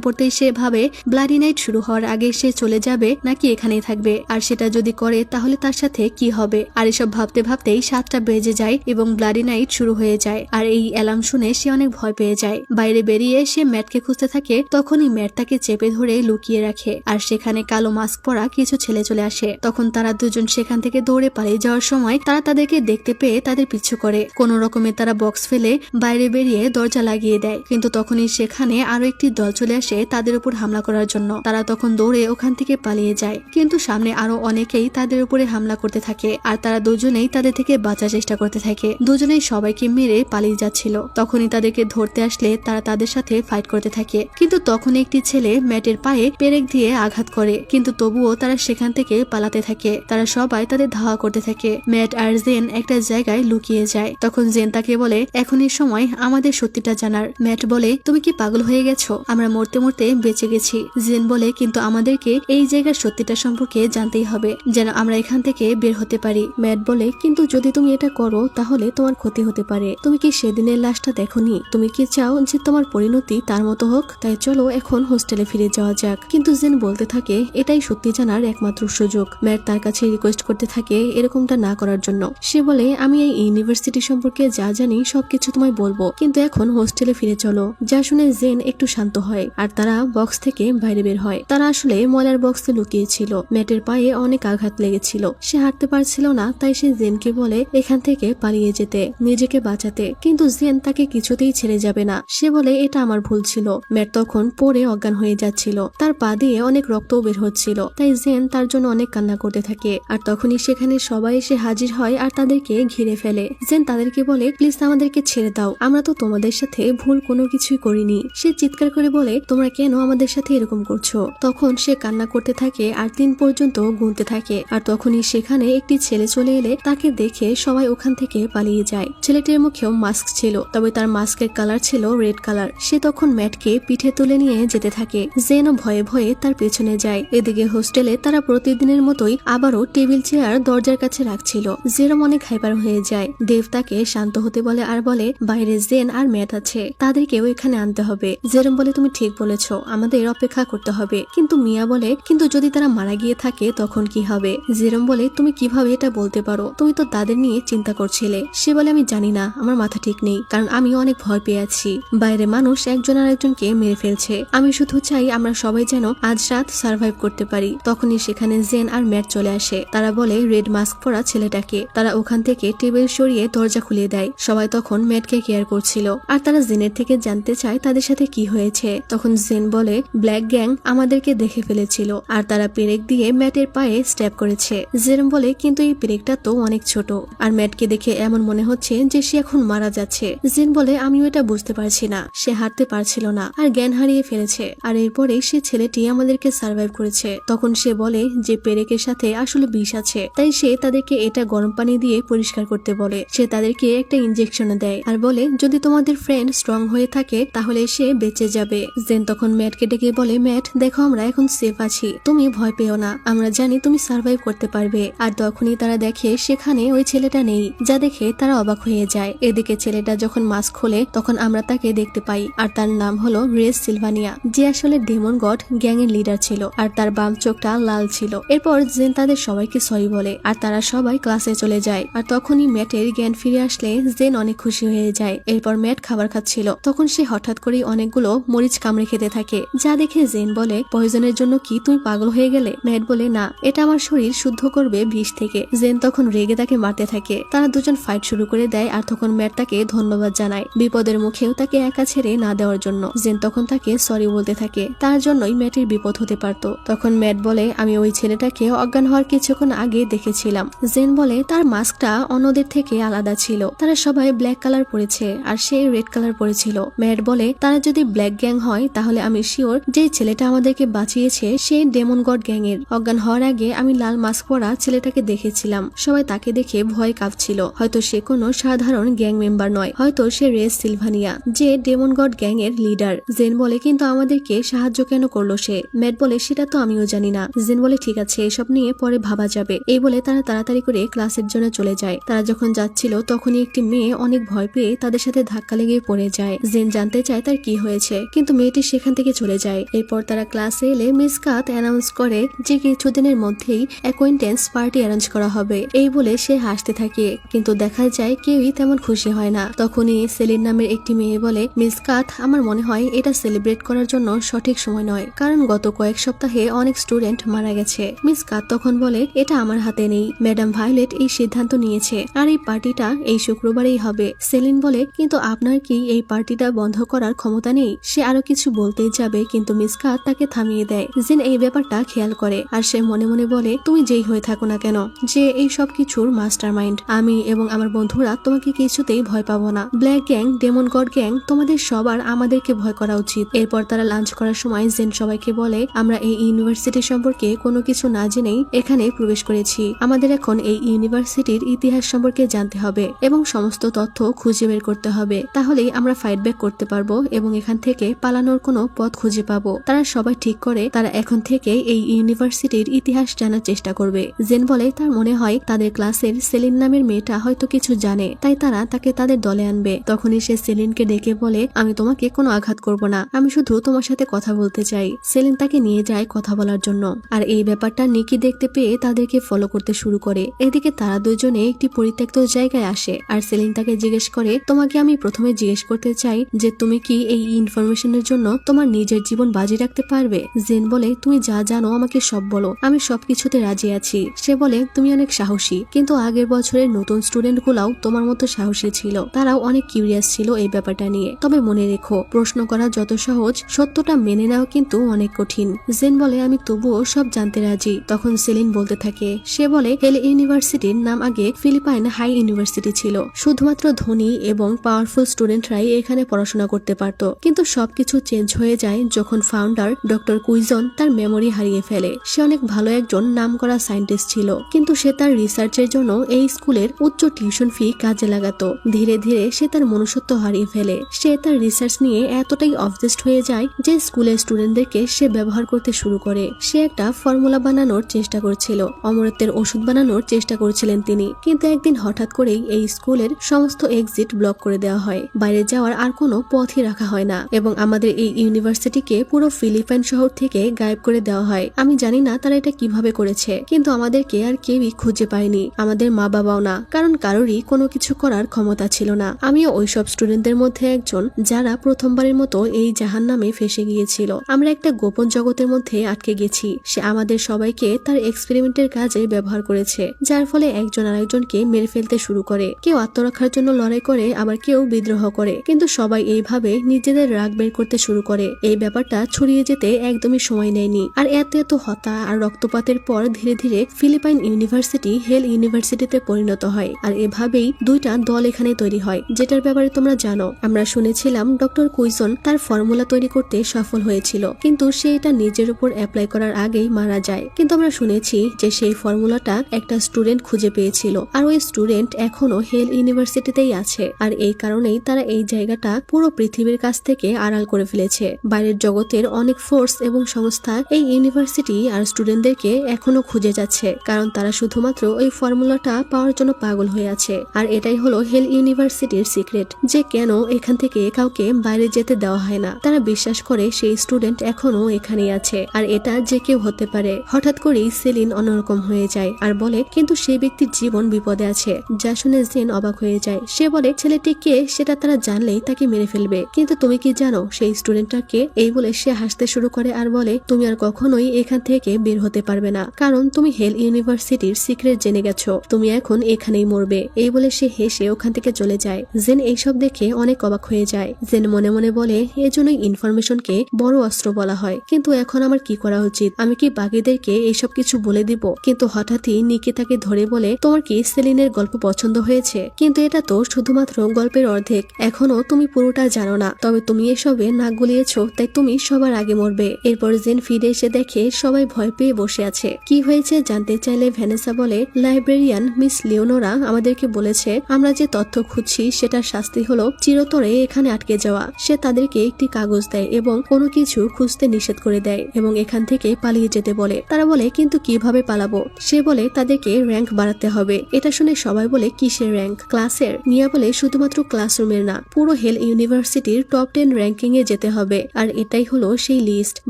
পড়তেই সে ভাবে ব্লাডি নাইট শুরু হওয়ার আগে সে চলে যাবে নাকি এখানেই থাকবে, আর সেটা যদি করে তাহলে তার সাথে কি হবে। আর এসব ভাবতে ভাবতেই 7টা বেজে যায় এবং ব্লাডি নাইট শুরু হয়ে যায়। আর এই অ্যালার্ম শুনে সে অনেক ভয় পেয়ে যায়। বাইরে বেরিয়ে সে ম্যাটকে খুঁজতে থাকে, তখনই ম্যাট তাকে চেপে ধরে লুকিয়ে রাখে আর সেখানে কালো মাস্ক পরা কিছু ছেলে চলে আসে। তখন তারা দুজন সেখান থেকে দৌড়ে পালিয়ে যাওয়ার সময় তারা তাদেরকে দেখতে পেয়ে তাদের পিছু করে। কোন রকমে তারা বক্স ফেলে বাইরে বেরিয়ে দরজা লাগিয়ে দেয়, কিন্তু তখনই সেখানে আরো একটি দল চলে আসে তাদের উপর হামলা করার জন্য। তারা তখন দৌড়ে ওখান থেকে পালিয়ে যায়, কিন্তু সামনে আরো অনেকেই তাদের উপরে হামলা করতে থাকে আর তারা দুজনেই তাদের থেকে বাঁচার চেষ্টা করতে থাকে। দুজনেই সবাইকে মেরে পালিয়ে যাচ্ছিল। তখনই তাদেরকে ধরতে আসলে তারা তাদের সাথে ফাইট করতে থাকে, কিন্তু তখন একটি ছেলে ম্যাটের পায়ে পেরেক দিয়ে আঘাত করে, কিন্তু তবুও তারা সেখান থেকে পালাতে থাকে। তারা সবাই তাদের ধাওয়া করতে থাকে। ম্যাট আর জেন একটা জায়গায় লুকিয়ে যায়। তখন জেন তাকে বলে এখনই সময় আমাদের সত্যিটা জানার। ম্যাট বলে তুমি কি পাগল হয়ে গেছো, আমরা মরতে মরতে বেঁচে গেছি। জেন বলে কিন্তু আমাদেরকে এই জায়গার সত্যিটা সম্পর্কে জানতেই হবে যেন আমরা এখান থেকে বের হতে পারি। ম্যাট বলে কিন্তু যদি তুমি এটা করো তাহলে তোমার ক্ষতি হতে পারে, তুমি কি সেদিনের লাশটা দেখোনি? তুমি কি চাও যে তোমার পরিণতি তার মতো হোক? তাই চলো এখন হোস্টেলে ফিরে যাওয়া যাক। কিন্তু জেন বলতে থাকে এটাই সত্যি জানার একমাত্র সুযোগ। ম্যাট তার কাছে রিকোয়েস্ট করতে থাকে এরকমটা না করার জন্য। সে বলে আমি এই ইউনিভার্সিটি সম্পর্কে যা জানি সবকিছু তোমায় বলবো, কিন্তু এখন হোস্টেলে ফিরে চলো। যা শুনে জেন একটু শান্ত হয় আর তারা বক্স থেকে বাইরে বের হয়। তারা আসলে ময়লার বক্সে লুকিয়েছিল। ম্যাটের পায়ে অনেক আঘাত লেগেছিল, সে হাঁটতে পারছিল না, তাই সে জেনকে বলে এখান থেকে পালিয়ে যেতে, নিজেকে বাঁচাতে, কিন্তু জেন তাকে কিছুতেই ছেড়ে যাবে না। সে বলে এটা আমার ভুল ছিল। ম্যাট তখন পড়ে অজ্ঞান হয়ে যাচ্ছিল, তার পা দিয়ে অনেক রক্তও বের হচ্ছিল, তাই জেন তার জন্য অনেক কান্না করতে থাকে। আর তখনই সেখানে সবাই এসে হাজির হয় আর তাদেরকে ঘিরে ফেলে। জেন তাদেরকে বলে প্লিজ আমাদেরকে ছেড়ে দাও, আমরা তো তোমাদের সাথে ভুল কোনো কিছুই করিনি। সে চিৎকার করে বলে তোমরা কেন আমাদের সাথে এরকম করছো? তখন সে কান্না করতে থাকে আর 3 পর্যন্ত গুনতে থাকে। আর তখনই সেখানে একটি ছেলে চলে এলে তাকে দেখে সবাই ওখান থেকে পালিয়ে যায়। ছেলেটির মুখেও মাস্ক ছিল, তবে তার মাস্কের কালার ছিল রেড কালার। সে তখন ম্যাটকে পিঠে তুলে নিয়ে যেতে থাকে। জেনও ভয়ে ভয়ে তার পেছনে যায়। এদিকে হোস্টেলে তারা প্রতিদিনের মতোই আবারও টেবিল চেয়ার দরজার কাছে রাখছিল। জেরম অনেক হাইপার হয়ে যায়। দেব তাকে শান্ত হতে বলে আর বলে বাইরে জেন আর ম্যাট আছে, তাদেরকেও এখানে আনতে হবে। জেরম বলে তুমি ঠিক বলেছ, আমাদের অপেক্ষা করতে হবে। কিন্তু মিয়া বলে কিন্তু যদি তারা মারা গিয়ে থাকে তখন কি হবে? জেরম বলে তুমি কিভাবে এটা বলতে পারো, তুমি তো তাদের নিয়ে চিন্তা করছিলে। সে বলে আমি জানি না, আমার মাথা ঠিক নেই, কারণ আমি অনেক ভয় পেয়ে আছি। বাইরে মানুষ একজন আর একজনকে মেরে ফেলছে। আমি শুধু চাই আমরা সবাই যেন আজ রাত সার্ভাইভ করতে পারি। তখনই সেখানে জেন আর ম্যাট চলে আসে। তারা বলে রেড মাস্ক পরা ছেলেটাকে। তারা ওখান থেকে টেবিল সরিয়ে দরজা খুলে দেয়। সবাই তখন ম্যাটকে কেয়ার করছিল আর তারা জেনের থেকে জানতে চায় তাদের সাথে কি হয়েছে। তখন জেন বলে ব্ল্যাক গ্যাং আমাদেরকে দেখে ফেলেছিল আর তারা পেরেক দিয়ে ম্যাটের পায়ে স্ট্যাপ করেছে। জেরম বলে কিন্তু এই পেরেকটা তো অনেক ছোট, আর ম্যাটকে দেখে এমন মনে হচ্ছে যে সে এখন মারা যাচ্ছে। জেন বলে আমিও এটা বুঝতে পারছি না, সে হাঁটতে পারছিল না আর জ্ঞান হারিয়ে ফেলেছে, আর এরপরে সে ছেলেটি আমাদেরকে সার্ভাইভ করেছে। তখন সে বলে যে পেরেকের সাথে আসলে বিষ আছে, তাই সে তাদেরকে এটা গরম পানি দিয়ে পরিষ্কার করতে বলে। সে তাদেরকে একটা ইনজেকশন দেয় আর বলে যদি তোমাদের ফ্রেন্ড স্ট্রং হয়ে থাকে তাহলে সে বেঁচে যাবে। জেন তখন ম্যাটকে ডেকে বলে ম্যাট দেখো আমরা এখন সেফ আছি, তুমি ভয় পেও না, আমরা জানি তুমি সার্ভাইভ করতে পারবে। আর তখনই তারা দেখে সেখানে ওই ছেলেটা নেই, যা দেখে তারা অবাক হয়ে যায়। এদিকে ছেলেটা যখন মাস্ক খোলে তখন আমরা তাকে দেখতে পাই, আর তার নাম হলো রেস সিলভানিয়া, যে আসলে ডেমন গড গ্যাং এর লিডার ছিল, আর তার বাম চোখটা লাল ছিল। এরপর জেন তাদের সবাইকে সরি বলে আর তারা সবাই ক্লাসে চলে যায়। আর তখনই ম্যাটের জ্ঞান ফিরে আসলে জেন অনেক খুশি হয়ে যায়। এরপর ম্যাট খাবার খাচ্ছিল, তখন সে হঠাৎ করেই অনেকগুলো মরিচ কামড়ে খেতে থাকে, যা দেখে জেন বলে পয়জনের জন্য কি তুমি পাগল হয়ে গেলে? ম্যাট বলে না, এটা আমার শরীর শুদ্ধ করবে বিষ থেকে। জেন তখন রেগে তাকে মারতে থাকে। তারা দুজন ফাইট শুরু করে দেয় আর তখন ম্যাট তাকে ধন্যবাদ জানায় বিপদের মুখেও তাকে একা ছেড়ে না দেওয়ার জন্য। জেন তখন তাকে সরি বলতে থাকে, তার জন্যই ম্যাটের বিপদ হতে পারত। তখন ম্যাট বলে আমি ওই ছেলেটাকে অজ্ঞান হওয়ার কিছুক্ষণ আগে দেখেছিলাম। জেন বলে তার মাস্কটা অন্যদের থেকে আলাদা ছিল, তারা সবাই ব্ল্যাক কালার পরেছে আর সে রেড কালার পরেছিল। ম্যাট বলে তারা যদি ব্ল্যাক গ্যাং হয় তাহলে আমি শিওর যে ছেলেটা আমাদেরকে বাঁচিয়েছে সে ডেমন গড গ্যাং এর। অজ্ঞান হওয়ার আগে আমি লাল মাস্ক পরা ছেলেটাকে দেখেছিলাম, সবাই তাকে দেখে ভয় কাঁপছিল। হয়তো সে কোনো সাধারণ গ্যাং মেম্বার নয়, হয়তো সে রেস সিলভানিয়া, যে ডেমন গড গ্যাং এর লিডার। জেন বলে কিন্তু আমাদেরকে সাহায্য কেন করলো সে? ম্যাট বলে সেটা তো আমিও জানি না। জেন বলে ঠিক আছে, এসব নিয়ে পরে ভাবা যাবে। এই বলে তারা তাড়াতাড়ি করে ক্লাসের জন্য চলে যায়। তারা যখন যাচ্ছিল তখনই একটি মেয়ে অনেক ভয় পেয়ে তাদের সাথে ধাক্কা লেগে পড়ে যায়। জেন জানতে চায় তার কি হয়েছে, কিন্তু মেয়েটি সেখান থেকে চলে যায়। এরপর তারা ক্লাসে এলে মিস কাত অ্যানাউন্স করে যে কিছুদিনের মধ্যেই অ্যাকোয়েন্টেন্স পার্টি অ্যারেঞ্জ করা হবে। এই বলে সে হাসতে থাকে, কিন্তু দেখা যায় কেউই তেমন খুশি হয় না। তখনই সেলিন নামের একটি মেয়ে বলে মিস কাত, আমার মনে হয় এটা সেলিব্রেট করার জন্য সঠিক সময় নয়, কারণ গত কয়েক সপ্তাহে অনেক স্টুডেন্ট মারা গেছে। মিস কাত তখন বলে এটা আমার হাতে নেই, ম্যাডাম ভায়োলেট এই সিদ্ধান্ত নিয়েছে আর এই পার্টিটা এই শুক্রবারেই হবে। সেলিন বলে কিন্তু আপনার কি এই পার্টিটা বন্ধ করার ক্ষমতা নেই? সে আরো কিছু বলতেই যাবে, কিন্তু মিস কাত তাকে থামিয়ে দেয়। জেন এই ব্যাপারটা খেয়াল করে আর সে মনে মনে বলে তুমি যেই হয়ে থাকো না কেন, যে এই সব কিছুর মাস্টার মাইন্ড, আমি এবং আমার বন্ধুরা তোমাকে কিছুতেই ভয় পাবো না। Black gang, demon god gang, তোমাদের সবার আমাদেরকে ভয় করা উচিত। এরপর তারা লাঞ্চ করার সময় জেন সবাইকে বলে আমরা এই ইউনিভার্সিটি সম্পর্কে কোনো কিছু না জেনেই এখানে প্রবেশ করেছি। আমাদের এখন এই ইউনিভার্সিটির ইতিহাস সম্পর্কে জানতে হবে এবং সমস্ত তথ্য খুঁজে বের করতে হবে, তাহলেই আমরা ফাইট ব্যাক করতে পারবো এবং এখান থেকে পালানোর কোনো পথ খুঁজে পাবো। তারা সবাই ঠিক করে তারা এখন থেকে এই ইউনিভার্সিটির ইতিহাস জানার চেষ্টা করবে। জেন বলে তার মনে হয় তাদের ক্লাসের সেলিন নামের মেয়েটা হয়তো কিছু জানে, তাই তারা তাকে তাদের দলে আনবে। তখনই সে সেলিনকে ডেকে বলে আমি তোমাকে কোনো আঘাত করব না, আমি শুধু তোমার সাথে কথা বলতে চাই। সেলিন তাকে নিয়ে যায় কথা বলার জন্য, আর এই ব্যাপারটা নিকি দেখতে পেয়ে তাদেরকে ফলো করতে শুরু করে। এদিকে তারা দুজনে একটি পরিত্যক্ত জায়গায় আসে আর সেলিন তাকে জিজ্ঞেস করে তোমাকে আমি প্রথমে জিজ্ঞেস করতে চাই যে তুমি কি এই ইনফরমেশনের জন্য তোমার নিজের জীবন বাজি রাখতে পারবে? জেন বলে তুমি যা জানো আমাকে সব বলো, আমি সবকিছুতে রাজি আছি। সে বলে তুমি অনেক সাহসী, কিন্তু আগের বছরের নতুন স্টুডেন্ট গুলাও তোমার মতো সাহসী ছিল, তারাও অনেক কিউরিয়াস ছিল এই ব্যাপারটা নিয়ে। তবে মনে রেখো প্রশ্ন করা যত সহজ, সত্যটা মেনে নেওয়া কিন্তু অনেক কঠিন। জেন বলে আমি তবুও সব জানতে রাজি। তখন সেলিন বলতে থাকে, সে বলে হেল ইউনিভার্সিটির নাম আগে ফিলিপাইন হাই ইউনিভার্সিটি ছিল, শুধুমাত্র ধনী এবং পাওয়ারফুল স্টুডেন্টরাই এখানে পড়াশোনা করতে পারত। কিন্তু সবকিছু চেঞ্জ হয়ে যায় যখন ফাউন্ডার ডক্টর কুইজন তার মেমোরি হারিয়ে ফেলে। সে অনেক ভালো একজন নামকরা সায়েন্টিস্ট ছিল, কিন্তু সে তার রিসার্চের জন্য এই স্কুলের উচ্চ টিউশন ফি কাজে লাগাতো। ধীরে ধীরে সে তার মনুষ্যত্ব হারিয়ে ফেলে। সে তার রিসার্চ নিয়ে এতটাই অবসেসড হয়ে যায় যে স্কুলের স্টুডেন্টদেরকে সে ব্যবহার করতে শুরু করে। সে একটা ফর্মুলা বানানোর চেষ্টা করছিল, অমরত্বের ওষুধ বানানোর চেষ্টা করছিলেন তিনি, কিন্তু একদিন হঠাৎ করেই এই স্কুলের সমস্ত এক্সিট ব্লক করে দেওয়া হয়। বাইরে যাওয়ার আর কোনো পথই রাখা হয় না এবং আমাদের এই ইউনিভার্সিটিকে পুরো ফিলিপাইন শহর থেকে গায়েব করে দেওয়া হয়। আমি জানি না তারা এটা কিভাবে করেছে, কিন্তু আমাদেরকে আর কেউই খুঁজে পায়নি, আমাদের মা বাবাও না, কারণ কারোরই কোনো কিছু করার ক্ষমতা ছিল না। আমিও ওইসব স্টুডেন্টদের মধ্যে একজন যারা প্রথমবারের মতো এই জাহান্নামে ফেসে গিয়েছিল। আমরা একটা গোপন জগতের মধ্যে আটকে গেছি। সে আমাদের সবাইকে তার এক্সপেরিমেন্টের কাজে ব্যবহার করেছে, যার ফলে একজন আরেকজনকে মেরে ফেলতে শুরু করে। কেউ আত্মরক্ষার জন্য লড়াই করে, আবার কেউ বিদ্রোহ করে, কিন্তু সবাই এইভাবে নিজেদের রাগ বের করতে শুরু করে। এই ব্যাপারটা ছড়িয়ে যেতে একদমই সময় নেয়নি, আর এত হত্যা আর রক্তপাতের পর ধীরে ধীরে ফিলিপাইন ইউনিভার্সিটি হেল ইউনিভার্সিটিতে পরিণত হয়। আর এভাবেই দুইটা দল এখানে তৈরি হয়, যেটার ব্যাপারে তোমরা জানো। আমরা শুনেছিলাম ডক্টর কুইজন তার ফর্মুলা তৈরি করতে সফল হয়েছিল, কিন্তু সে এটা নিজের উপর অ্যাপ্লাই করার আগেই মারা যায়। কিন্তু আমরা শুনেছি যে সেই ফর্মুলাটা একটা স্টুডেন্ট খুঁজে পেয়েছিল, আর ওই স্টুডেন্ট এখনো হেল ইউনিভার্সিটিতেই আছে। আর এই কারণেই তারা এই জায়গাটা পুরো পৃথিবীর কাছ থেকে আড়াল করে ফেলেছে। বাইরের জগতের অনেক ফোর্স এবং সংস্থা এই ইউনিভার্সিটি আর স্টুডেন্টদেরকে এখনো খুঁজে যাচ্ছে, কারণ তারা শুধুমাত্র ওই ফর্মুলাটা পাওয়ার জন্য পাগল হয়ে আছে। আর এটাই হলো হেল ইউনিভার্সিটির সিক্রেট, যে কেন এখান থেকে কাউকে বাইরে যেতে দেওয়া হয় না। তারা বিশ্বাস করে সেই স্টুডেন্ট এখনো এখানেই আছে, আর এটা যে কেউ হতে পারে। হঠাৎ করেই সেলিন অন্যরকম হয়ে যায় আর বলে কিন্তু সেই ব্যক্তির জীবন বিপদে আছে, যা শুনে জেন অবাক হয়ে যায়। সে বলে ছেলেটি কে সেটা তারা জানলেই তাকে মেরে ফেলবে, কিন্তু তুমি কি জানো সেই স্টুডেন্টটা কে? এই বলে সে হাসতে শুরু করে আর বলে তুমি আর কখনোই এখান থেকে বের হতে পারবে না, কারণ তুমি হেল ইউনিভার্সিটির সিক্রেট জেনে গেছো, তুমি এখন এখানেই মরবে। এই বলে সে হেসে ওখান থেকে চলে যায়। জেন এইসব দেখে অনেক অবাক হয়ে যায়। জেন মনে মনে বলে এজন্যই ইনফরমেশনকে বড় অস্ত্র বলা হয়, কিন্তু এখন আমার কি করা উচিত? আমি কি বাকিদেরকে এইসব কিছু বলে দিব? কিন্তু হঠাৎই নিকি তাকে ধরে বলে তোমার কি সেলিনের গল্প পছন্দ হয়েছে? কিন্তু এটা তো শুধুমাত্র গল্পের অর্ধেক, এখনো তুমি পুরোটা জানো না, তবে তুমি এসবে নাক গলিয়েছো তাই তুমি সবার আগে মরবে। এরপর জেন ফিরে এসে দেখে সবাই ভয় পেয়ে বসে আছে। কি হয়েছে জানতে চাইলে ভ্যানেসা বলে লাইব্রেরিয়ান মিস লিওনোরা আমাদেরকে বলেছে আমরা যে তথ্য খুঁজছি সেটার শাস্তি হলো চিরতরে এখানে আটকে যাওয়া। সে তাদেরকে একটি কাগজ দেয় এবং কোনো কিছু খুঁজতে নিষেধ করে দেয় এবং এখান থেকে পালিয়ে যেতে বলে। তারা বলে কিন্তু কিভাবে পালাবো? সে বলে তাদেরকে র্যাঙ্ক বাড়াতে হবে। এটা শুনে সবাই বলে কিসের র্যাঙ্ক? ক্লাসের। মিয়া বলে শুধুমাত্র ক্লাসরুমের না, পুরো হেল ইউনিভার্সিটির টপ 10 র্যাঙ্কিং এ যেতে হবে। আর এটাই হলো সেই লিস্ট।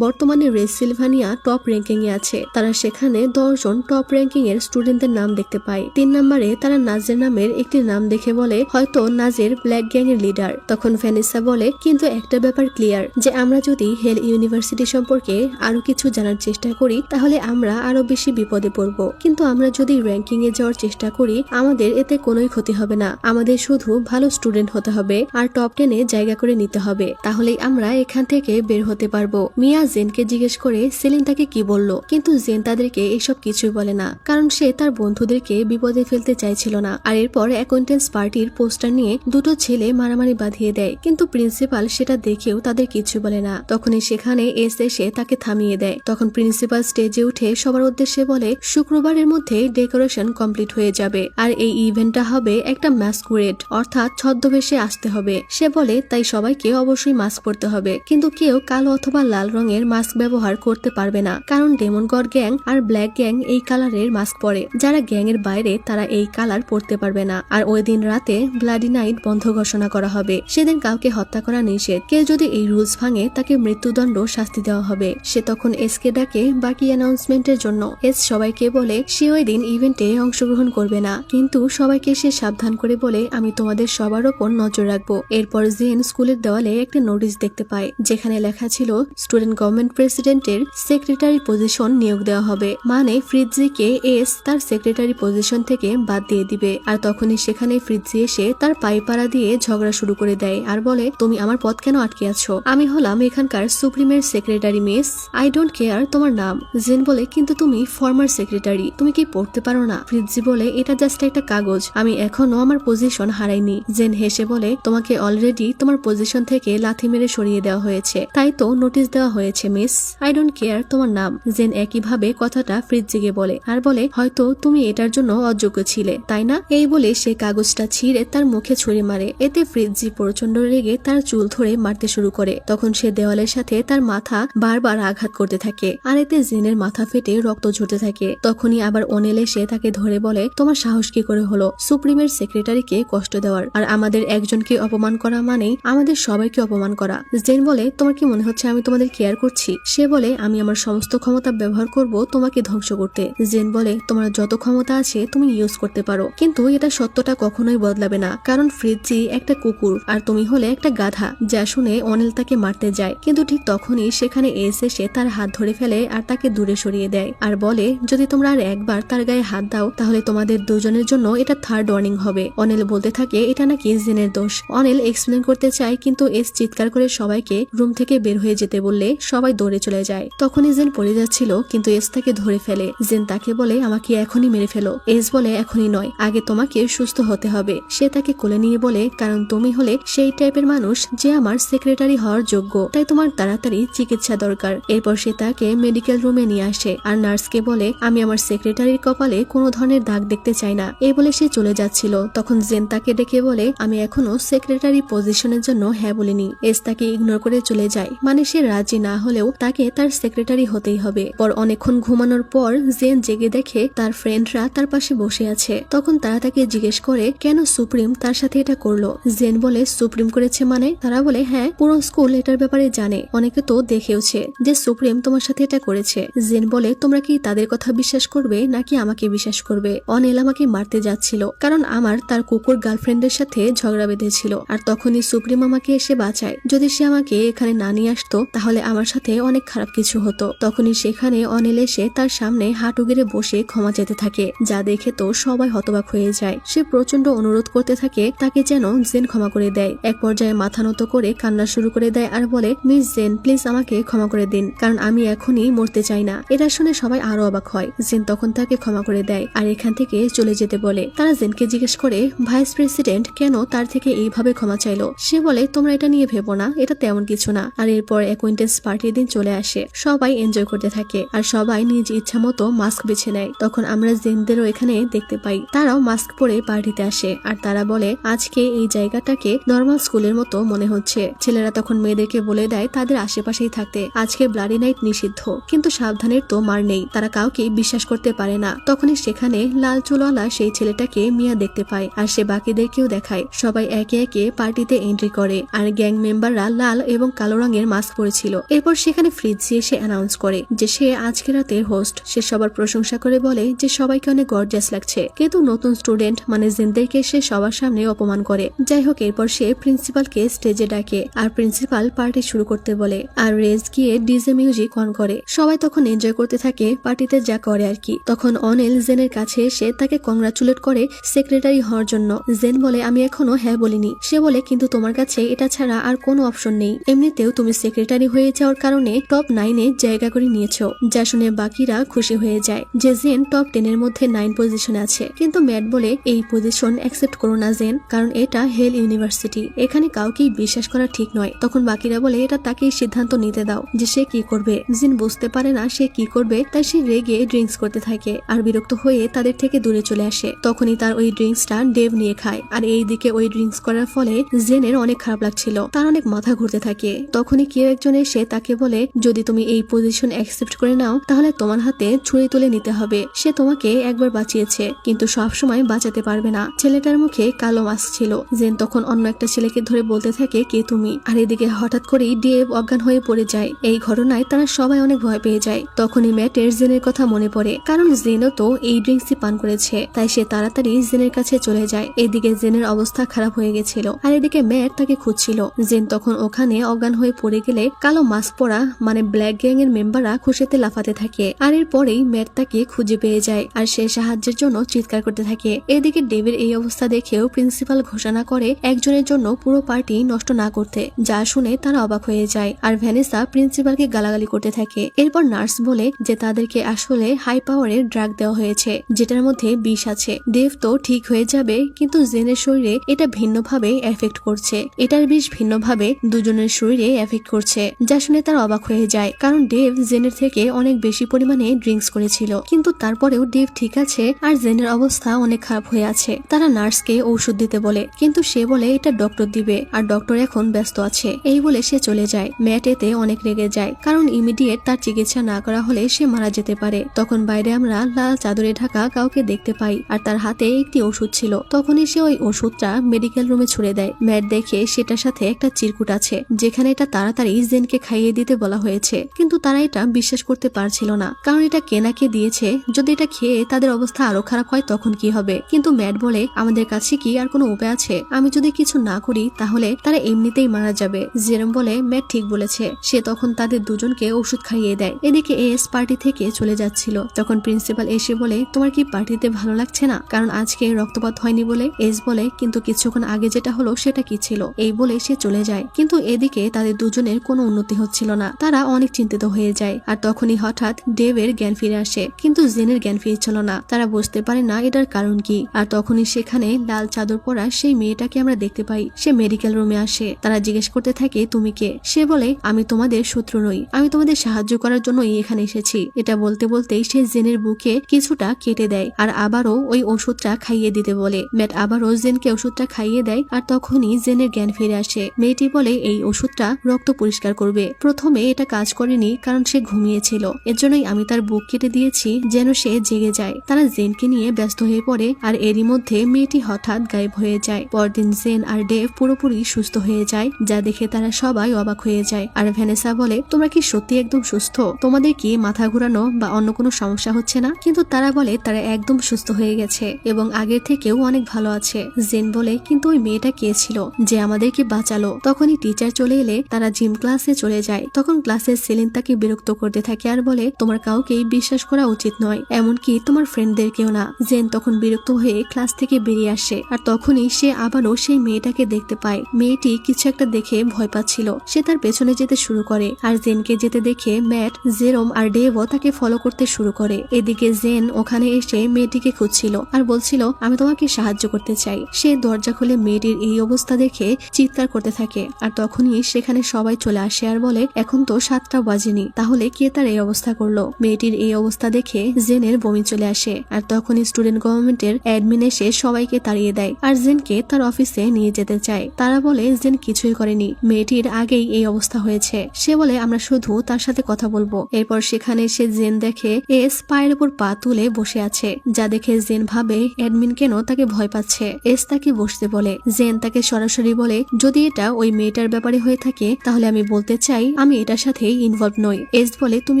বর্তমানে রেসিলভানিয়া টপ র্যাঙ্কিং এ আছে। তারা সেখানে 10 জন টপ র্যাঙ্কিং এর স্টুডেন্টদের নাম দেখতে পায়। 3 নম্বরে তারা নাজের নামের একটি নাম দেখে বলে হয়তো নাজের ব্ল্যাক গ্যাং এর লিডার। তখন ভ্যানিসা বলে কিন্তু একটা ব্যাপার ক্লিয়ার, যে আমরা যদি হেল ইউনিভার্সিটি সম্পর্কে আরো কিছু জানার চেষ্টা করি তাহলে আমরা আরো বেশি বিপদে পড়ব, কিন্তু আমরা যদি র্যাঙ্কিং এ যাওয়ার চেষ্টা করি আমাদের এতে কোনোই ক্ষতি হবে না। আমাদের শুধু ভালো স্টুডেন্ট হতে হবে আর টপ 10 এ জায়গা করে নিতে হবে, তাহলেই আমরা এখান থেকে বের হতে পারবো। মিয়া জেনকে জিজ্ঞেস করে সেলিন তাকে কি বলল, কিন্তু জেন তাদেরকে এসব কিছুই বলে না, কারণ সে তার বন্ধুদেরকে বিপদে ফেলতে চাইছিল না। আর এরপর অ্যাকোয়েন্টেন্স পার্টির পোস্টার নিয়ে দুটো ছেলে মারামারি বাঁধিয়ে দেয়, কিন্তু প্রিন্সিপাল সেটা দেখেও তাদের কিছু বলে না। তখনই সেখানে এসে তাকে থামিয়ে দেয়। তখন প্রিন্সিপাল স্টেজে উঠে সবার উদ্দেশ্যে বলে শুক্রবারের মধ্যে ডেকোরেশন কমপ্লিট হয়ে যাবে আর এই ইভেন্টটা হবে একটা ম্যাসকুরেড, অর্থাৎ ছদ্মবেশে আসতে হবে। সে বলে তাই সবাইকে অবশ্যই মাস্ক পরতে হবে, কিন্তু কেউ কালো অথবা লাল রঙের মাস্ক ব্যবহার করতে পারবে না, কারণ ডেমন গড গ্যাং আর ব্ল্যাক গ্যাং এই কালারের মাস্ক পরে। যারা গ্যাং এর বাইরে তারা এই কালার পরতে পারবে না। আর ওই দিন রাতে ব্লাডি নাইট বন্ধ ঘোষণা করা হবে। সেদিন কাউকে হত্যা করা নিষেধ। কেউ যদি এই রুলস ভাঙে তাকে মৃত্যুদণ্ড শাস্তি দেওয়া হবে। সে তখন এসকে ডাকে বাকি অ্যানাউন্সমেন্টের জন্য। এস সবাইকে বলে সে ওই দিন ইভেন্টে অংশগ্রহণ করবে না, কিন্তু সবাইকে সে সাবধান করে বলে আমি তোমাদের সবার ওপর নজর রাখবো। এরপর জেন স্কুলের দেওয়ালে একটা নোটিশ দেখতে পায় যেখানে লেখা ছিল স্টুডেন্ট গভর্নমেন্ট প্রেসিডেন্টের সেক্রেটারি পজিশন নিয়োগ দেওয়া হবে, মানে ফ্রিৎজিকে এস তার সেক্রেটারি পজিশন থেকে বাদ দিয়ে দিবে। আর তখনই সেখানে ফ্রিৎজি এসে তার পাইপাড়া দিয়ে ঝগড়া শুরু করে দেয় আর বলে তুমি আমার পথ কেন আটকে আছো? আমি হলাম এখানকার সুপ্রিমের secretary miss, I don't care তোমার নাম। জেন বলে কিন্তু তুমি ফর্মার সেক্রেটারি, তুমি কি পড়তে পারো না? ফ্রিৎজি বলে এটা জাস্ট একটা কাগজ, আমি এখনো আমার পজিশন হারাইনি। জেন হেসে বলে তোমাকে অলরেডি তোমার পজিশন থেকে লাথি মেরে সরিয়ে দেওয়া হয়েছে, তাই তো নোটিশ দেওয়া হয়েছে মিস, আই ডোন্ট কেয়ার তোমার নাম। জেন একইভাবে কথাটা ফ্রিৎজিকে বলে আর বলে হয়তো তুমি এটার জন্য অযোগ্য ছিলে তাই না? এই বলে সে কাগজটা ছিঁড়ে তার মুখে ছুঁড়ে মারে। এতে ফ্রিৎজি প্রচন্ড রেগে তার চুল ধরে মারতে শুরু করে। তখন সে দেওয়ালের সাথে তার মাথা বারবার আঘাত করতে থাকে আর এতে জেনের মাথা ফেটে রক্ত ঝরতে থাকে। তখনই আবার অনিল এসে তাকে ধরে বলে তোমার সাহস কি করে হলো সুপ্রিমের সেক্রেটারিকে কষ্ট দেওয়ার, আর আমাদের একজনকে অপমান করা মানেই আমাদের সবাইকে অপমান করা। জেন বলে তোমার কি মনে হচ্ছে আমি তোমাদের কেয়ার করছি? সে বলে আমি আমার সমস্ত ক্ষমতা ব্যবহার করব তোমাকে ধ্বংস করতে। জেন বলে তোমার যত ক্ষমতা আছে তুমি ইউজ করতে পারো, কিন্তু এটা সত্যটা কখনোই বদলাবে না, কারণ ফ্রিৎজি একটা কুকুর আর তুমি হলে একটা গাধা। যা শুনে অনিল তাকে মারতে যায়, কিন্তু ঠিক তখনই সেখানে এসে তার হাত ধরে ফেলে আর তাকে দূরে সরিয়ে দেয় আর বলে যদি তোমরা আর একবার তার গায়ে হাত দাও তাহলে তোমাদের দুজনের জন্য এটা থার্ড ওয়ার্নিং হবে। অনিল বলতে থাকে এটা নাকি জেনের দোষ। অনিল এক্সপ্লেন করতে চায়, কিন্তু এস চিৎকার করে সবাইকে রুম থেকে বের হয়ে যেতে বললে সবাই দৌড়ে চলে যায়। তখনই জেন পড়ে যাচ্ছিল, কিন্তু এস তাকে ধরে ফেলে। জেন তাকে বলে আমাকে এখনই মেরে ফেলো। এস বলে এখনই নয়, আগে তোমাকে সুস্থ হতে হবে। সে তাকে কোলে নিয়ে বলে কারণ তুমি হলে সেই টাইপের মানুষ যে আমার সেক্রেটারি হওয়ার যোগ্য, তাই তোমার তাড়াতাড়ি চিকিৎসা দরকার। এরপর সে তাকে মেডিকেল রুমে নিয়ে আসে আর নার্সকে বলে আমি আমার সেক্রেটারির কপালে কোনো ধরনের দাগ দেখতে চাই না। এই বলে সে চলে যাচ্ছিল। তখন জেন তাকে ডেকে বলে আমি এখনো সেক্রেটারি পজিশনের জন্য হ্যাঁ বলিনি। এস তাকে ইগনোর করে চলে যায়, মানে সে রাজি না হলেও তাকে তার সেক্রেটারি হতেই হবে। পর অনেকক্ষণ ঘুমানোর পর জেন জেগে দেখে তার ফ্রেন্ডরা তার পাশে বসে আছে। তখন তারা তাকে জিজ্ঞেস করে কেন সুপ্রিম তার সাথে এটা করলো। জেন বলে সুপ্রিম করেছে মানে? তারা বলে হ্যাঁ, পুরো স্কুল এটার ব্যাপারে জানে, অনেকে তো দেখেওছে যে সুপ্রিম তোমার সাথে এটা করেছে। জেন বলে তোমরা কি তাদের কথা বিশ্বাস করবে নাকি আমাকে বিশ্বাস করবে? অনিল আমাকে মারতে যাচ্ছিল কারণ আমার তার কুকুর অপুর গার্লফ্রেন্ডের সাথে ঝগড়া বেঁধেছিল, আর তখনই সুপ্রিম আমাকে এসে বাঁচায়। যদি সে আমাকে এখানে না নিয়ে আসতো তাহলে আমার সাথে অনেক খারাপ কিছু হতো। তখনই সেখানে অনিল এসে তার সামনে হাঁটু গেড়ে বসে ক্ষমা চেতে থাকে, যা দেখে তো সবাই হতবাক হয়ে যায়। সে প্রচন্ড অনুরোধ করতে থাকে তাকে যেন জেন ক্ষমা করে দেয়। এক পর্যায়ে মাথা নত করে কান্না শুরু করে দেয় আর বলে, মিস জেন প্লিজ আমাকে ক্ষমা করে দিন, কারণ আমি এখনই মরতে চাই না। এটা শুনে সবাই আরো অবাক হয়। জেন তখন তাকে ক্ষমা করে দেয় আর এখান থেকে চলে যেতে বলে। তারা জেনকে জিজ্ঞেস করে ভাইস প্রেসিডেন্ট কেন তার থেকে এইভাবে ক্ষমা চাইলো। সে বলে তোমরা এটা নিয়ে ভেবো না, এটা তেমন কিছু না। আর এরপর অ্যাকোয়েন্টেন্স পার্টির দিন চলে আসে, সবাই এনজয় করতে থাকে আর সবাই নিজ ইচ্ছা মতো মাস্ক বেছে নেয়। তখন আমরা জেনদেরও এখানে দেখতে পাই, তারাও মাস্ক পরে পার্টিতে আসে আর তারা বলে আজকে এই জায়গাটাকে নর্মাল স্কুলের মতো মনে হচ্ছে। ছেলেরা তখন মেয়েদেরকে বলে দেয় তাদের আশেপাশেই থাকতে, আজকে ব্লাডি নাইট নিষিদ্ধ, কিন্তু সাবধানের তো মার নেই। তারা কাউকে বিশ্বাস করতে পারে না। তখনই সেখানে লাল চুলওয়ালা সেই ছেলেটাকে মিয়া দেখতে পায় আর সে বাকিদেরকেও দেখায়। সবাই একে একে পার্টিতে এন্ট্রি করে আর গ্যাং মেম্বাররা লাল এবং কালো রঙের মাস্ক পরেছিল। এরপর সেখানে ফ্রিজি এসে অ্যানাউন্স করে যে সে আজকে রাতের হোস্ট। সে সবার প্রশংসা করে বলে যে সবাইকে অনেক গর্জিয়াস লাগছে, কিন্তু নতুন স্টুডেন্ট মানে জেনদেরকে সে সবার সামনে অপমান করে। যাই হোক, এরপর সে প্রিন্সিপালকে স্টেজে ডাকে আর প্রিন্সিপাল পার্টি শুরু করতে বলে আর রেজ গিয়ে ডিজে মিউজিক অন করে। সবাই তখন এনজয় করতে থাকে পার্টিতে যা করে আর কি। তখন অনিল জেনের কাছে এসে তাকে কংগ্রাচুলেট করে সেক্রেটারি হওয়ার জন্য। জেন বলে আমি এখনো হ্যাঁ বলিনি। সে বলে কিন্তু তোমার কাছে এটা ছাড়া আর কোনো অপশন নেই, এমনিতেও তুমি সেক্রেটারি হয়ে যাওয়ার কারণে টপ 9-এ জায়গা করে নিয়েছো। যা শুনে বাকিরা খুশি হয়ে যায় যে জেন টপ 10-এর মধ্যে 9 পজিশনে আছে। কিন্তু ম্যাট বলে এই পজিশন অ্যাকসেপ্ট করো না জেন, কারণ এটা হেল ইউনিভার্সিটি, এখানে কাউকেই বিশ্বাস করা ঠিক নয়। তখন বাকিরা বলে এটা তাকেই সিদ্ধান্ত নিতে দাও যে সে কি করবে। জেন বুঝতে পারে না সে কি করবে, তাই সে রেগে ড্রিঙ্কস করতে থাকে আর বিরক্ত হয়ে তাদের থেকে দূরে চলে আসে। তখনই তার ওই ড্রিঙ্কসটা ডেভ নিয়ে খায় আর এইদিকে ওই ড্রিঙ্কস করার ফলে জেনের অনেক খারাপ লাগছিল, তার অনেক মাথা ঘুরতে থাকে। তখনই কেউ একজন এসে তাকে বলে যদি তুমি এই পজিশন অ্যাকসেপ্ট করে নাও তাহলে তোমার হাতে ছুরি তুলে নিতে হবে। সে তোমাকে একবার বাঁচিয়েছে কিন্তু সব সময় বাঁচাতে পারবে না। ছেলেটার মুখে কালো মাস্ক ছিল। জেন তখন অন্য একটা ছেলেকে ধরে বলতে থাকে কে তুমি। আর এদিকে হঠাৎ করেই ডেভ অজ্ঞান হয়ে পড়ে যায়। এই ঘটনায় তারা সবাই অনেক ভয় পেয়ে যায়। তখনই ম্যাটের জেনের কথা মনে পড়ে, কারণ জেনও তো এই ড্রিঙ্কসই পান করেছে, তাই সে তাড়াতাড়ি জেনের কাছে চলে যায়। এদিকে জেনের অবস্থা খারাপ হয়ে গেছিল আর এদিকে ম্যাট তাকে খুঁজছিল। জেন তখন ওখানে অজ্ঞান হয়ে পড়ে গেলে কালো মাস্ক পরা মানে ব্ল্যাক গ্যাং এর মেম্বাররা খুশিতে লাফাতে থাকে আর এরপরেই ম্যাট তাকে খুঁজে পেয়ে যায় আর সে সাহায্যের জন্য চিৎকার করতে থাকে। এদিকে ডেভের এই অবস্থা দেখেও প্রিন্সিপাল ঘোষণা করে একজনের জন্য পুরো পার্টি নষ্ট না করতে, যা শুনে তারা অবাক হয়ে যায় আর ভ্যানেসা প্রিন্সিপালকে গালাগালি করতে থাকে। এরপর নার্স বলে যে তাদেরকে আসলে হাই পাওয়ারের ড্রাগ দেওয়া হয়েছে যেটার মধ্যে বিষ আছে। ডেভ তো ঠিক হয়ে যাবে, কিন্তু জেনের শরীরে এটা ভিন্নভাবে এফেক্ট করছে, এটার বিষ ভিন্নভাবে দুজনের শরীরে এফেক্ট করছে, যা শুনে তারা অবাক হয়ে যায়। কারণ ডেভ জেনের থেকে অনেক বেশি পরিমাণে ড্রিঙ্কস করেছিল, কিন্তু তারপরেও ডেভ ঠিক আছে আর জেনের অবস্থা অনেক খারাপ হয়ে আছে। তারা নার্সকে ঔষধ দিতে বলে, কিন্তু সে বলে এটা ডক্টর দিবে আর ডক্টর এখন ব্যস্ত আছে। এই বলে সে চলে যায়। ম্যাট এতে অনেক রেগে যায়, কারণ ইমিডিয়েট তার চিকিৎসা না করা হলে সে মারা যেতে পারে। তখন বাইরে আমরা লাল চাদরে ঢাকা কাউকে দেখতে পাই আর তার হাতে একটি ওষুধ ছিল। তখনই সে ওই ওষুধটা মেডিকেল রুমে ছুড়ে দেয়। ম্যাট দেখে সেটার সাথে একটা চিরকুট আছে, যেখানে এটা তাড়াতাড়ি জেনকে খাইয়ে দিতে বলা হয়েছে। কিন্তু তারা এটা বিশ্বাস করতে পারছিল না, কারণ এটা কেনাকে দিয়েছে, যদি এটা খেয়ে তাদের অবস্থা আরো খারাপ হয় তখন কি হবে। কিন্তু ম্যাট বলে আমাদের কাছে কি আর কোনো উপায় আছে, আমি যদি কিছু না করি তাহলে তারা এমনিতেই মারা যাবে। জেরম বলে ম্যাট ঠিক বলেছে। সে তখন তাদের দুজনকে ওষুধ খাইয়ে দেয়। এদিকে এস পার্টি থেকে চলে যাচ্ছিল, তখন প্রিন্সিপাল এসে বলে তোমার কি পার্টিতে ভালো লাগছে না, কারণ আজকে রক্তপাত হয়নি বলে। এস বলে কিন্তু কিছুক্ষণ আগে যেটা হলো সেটা কি ছিল। এই বলে সে চলে যায়। কিন্তু এদিকে তাদের দুজনের কোনো উন্নতি হচ্ছিল না, তারা অনেক চিন্তিত হয়ে যায়। আর তখনই হঠাৎ ডেভের জ্ঞান ফিরে আসে, কিন্তু জেনের জ্ঞান ফিরছিল না। তারা বুঝতে পারে না এটার কারণ কি। আর তখনই সেখানে লাল চাদর পরা সেই মেয়েটাকে আমরা দেখতে পাই। সে মেডিকেল রুমে আসে। তারা জিজ্ঞেস করতে থাকে তুমি কে। সে বলে আমি তোমাদের শত্রু নই, আমি তোমাদের সাহায্য করার জন্যই এখানে এসেছি। এটা বলতে বলতেই সে জেনের বুকে কিছুটা কেটে দেয় আর আবারও ওই ওষুধটা খাইয়ে দিতে বলে। ম্যাট আবারও জেনকে ওষুধটা খাইয়ে দেয় আর তখনই জেনের জ্ঞান ফিরে আসে। মেয়েটি বলে এই ওষুধটা রক্ত পরিষ্কার করবে। প্রথমে এটা কাজ করেনি কারণ সে ঘুমিয়েছিল, এর জন্যই আমি তার বুক কেটে দিয়েছি যেন সে জেগে যায়। তারা জেনকে নিয়ে ব্যস্ত হয়ে পড়ে আর এরই মধ্যে মেয়েটি হঠাৎ গায়েব হয়ে যায়। পরদিন জেন আর ডেভ পুরোপুরি সুস্থ হয়ে যায়, যা দেখে তারা সবাই অবাক হয়ে যায়। আর ভ্যানেসা বলে তোমরা কি সত্যি একদম সুস্থ, তোমাদের কি মাথা ঘুরানো বা অন্য কোনো সমস্যা হচ্ছে না। কিন্তু তারা বলে তারা একদম সুস্থ হয়ে গেছে এবং আগের থেকেও অনেক ভালো ভালো আছে। জেন বলে কিন্তু ওই মেয়েটা কে ছিল যে আমাদেরকে বাঁচালো? তখনই টিচার চলে এলে তারা জিম ক্লাসে চলে যায়। তখন ক্লাসের সেলিন তাকে বিরক্ত করতে থাকে আর বলে তোমার কাউকেই বিশ্বাস করা উচিত নয়, এমনকি তোমার ফ্রেন্ডদেরকেও না। জেন তখন বিরক্ত হয়ে ক্লাস থেকে বেরিয়ে আসে আর তখনই সে আবারও সেই মেয়েটাকে দেখতে পায়। মেয়েটি কিছু একটা দেখে ভয় পাচ্ছিল, সে তার পেছনে যেতে শুরু করে আর জেনকে যেতে দেখে ম্যাট, জেরোম আর ডেভও তাকে ফলো করতে শুরু করে। এদিকে জেন ওখানে এসে মেয়েটিকে খুঁজছিল আর বলছিল আমি তোমাকে সাহায্য করতে চাই। সে দরজা খুলে মেয়েটির এই অবস্থা দেখে চিৎকার করতে থাকে আর তখনই সেখানে সবাই চলে আসে আর বলে এখন তো 7টা বাজেনি, তাহলে কে তার এই অবস্থা করলো? মেয়েটির এই অবস্থা দেখে জেনের বমি চলে আসে আর তখনই স্টুডেন্ট গভর্নমেন্টের অ্যাডমিন এসে সবাইকে তাড়িয়ে দেয় আর জেনকে তার অফিসে নিয়ে যেতে চায়। তারা বলে জেন কিছুই করেনি, মেয়েটির আগেই এই অবস্থা হয়েছে। সে বলে আমরা শুধু তার সাথে কথা বলবো। এরপর সেখানে সে জেন দেখে এস পায়ের উপর পা তুলে বসে আছে, যা দেখে জেন ভাবে অ্যাডমিন কেন তাকে ভয় পাচ্ছে। এস তাকে বসতে বলে। জেন তাকে সরাসরি বলে যদি এটা ওই মেয়েটার ব্যাপারে হয়ে থাকে তাহলে আমি বলতে চাই আমি এটার সাথে ইনভলভ নই। এস বলে তুমি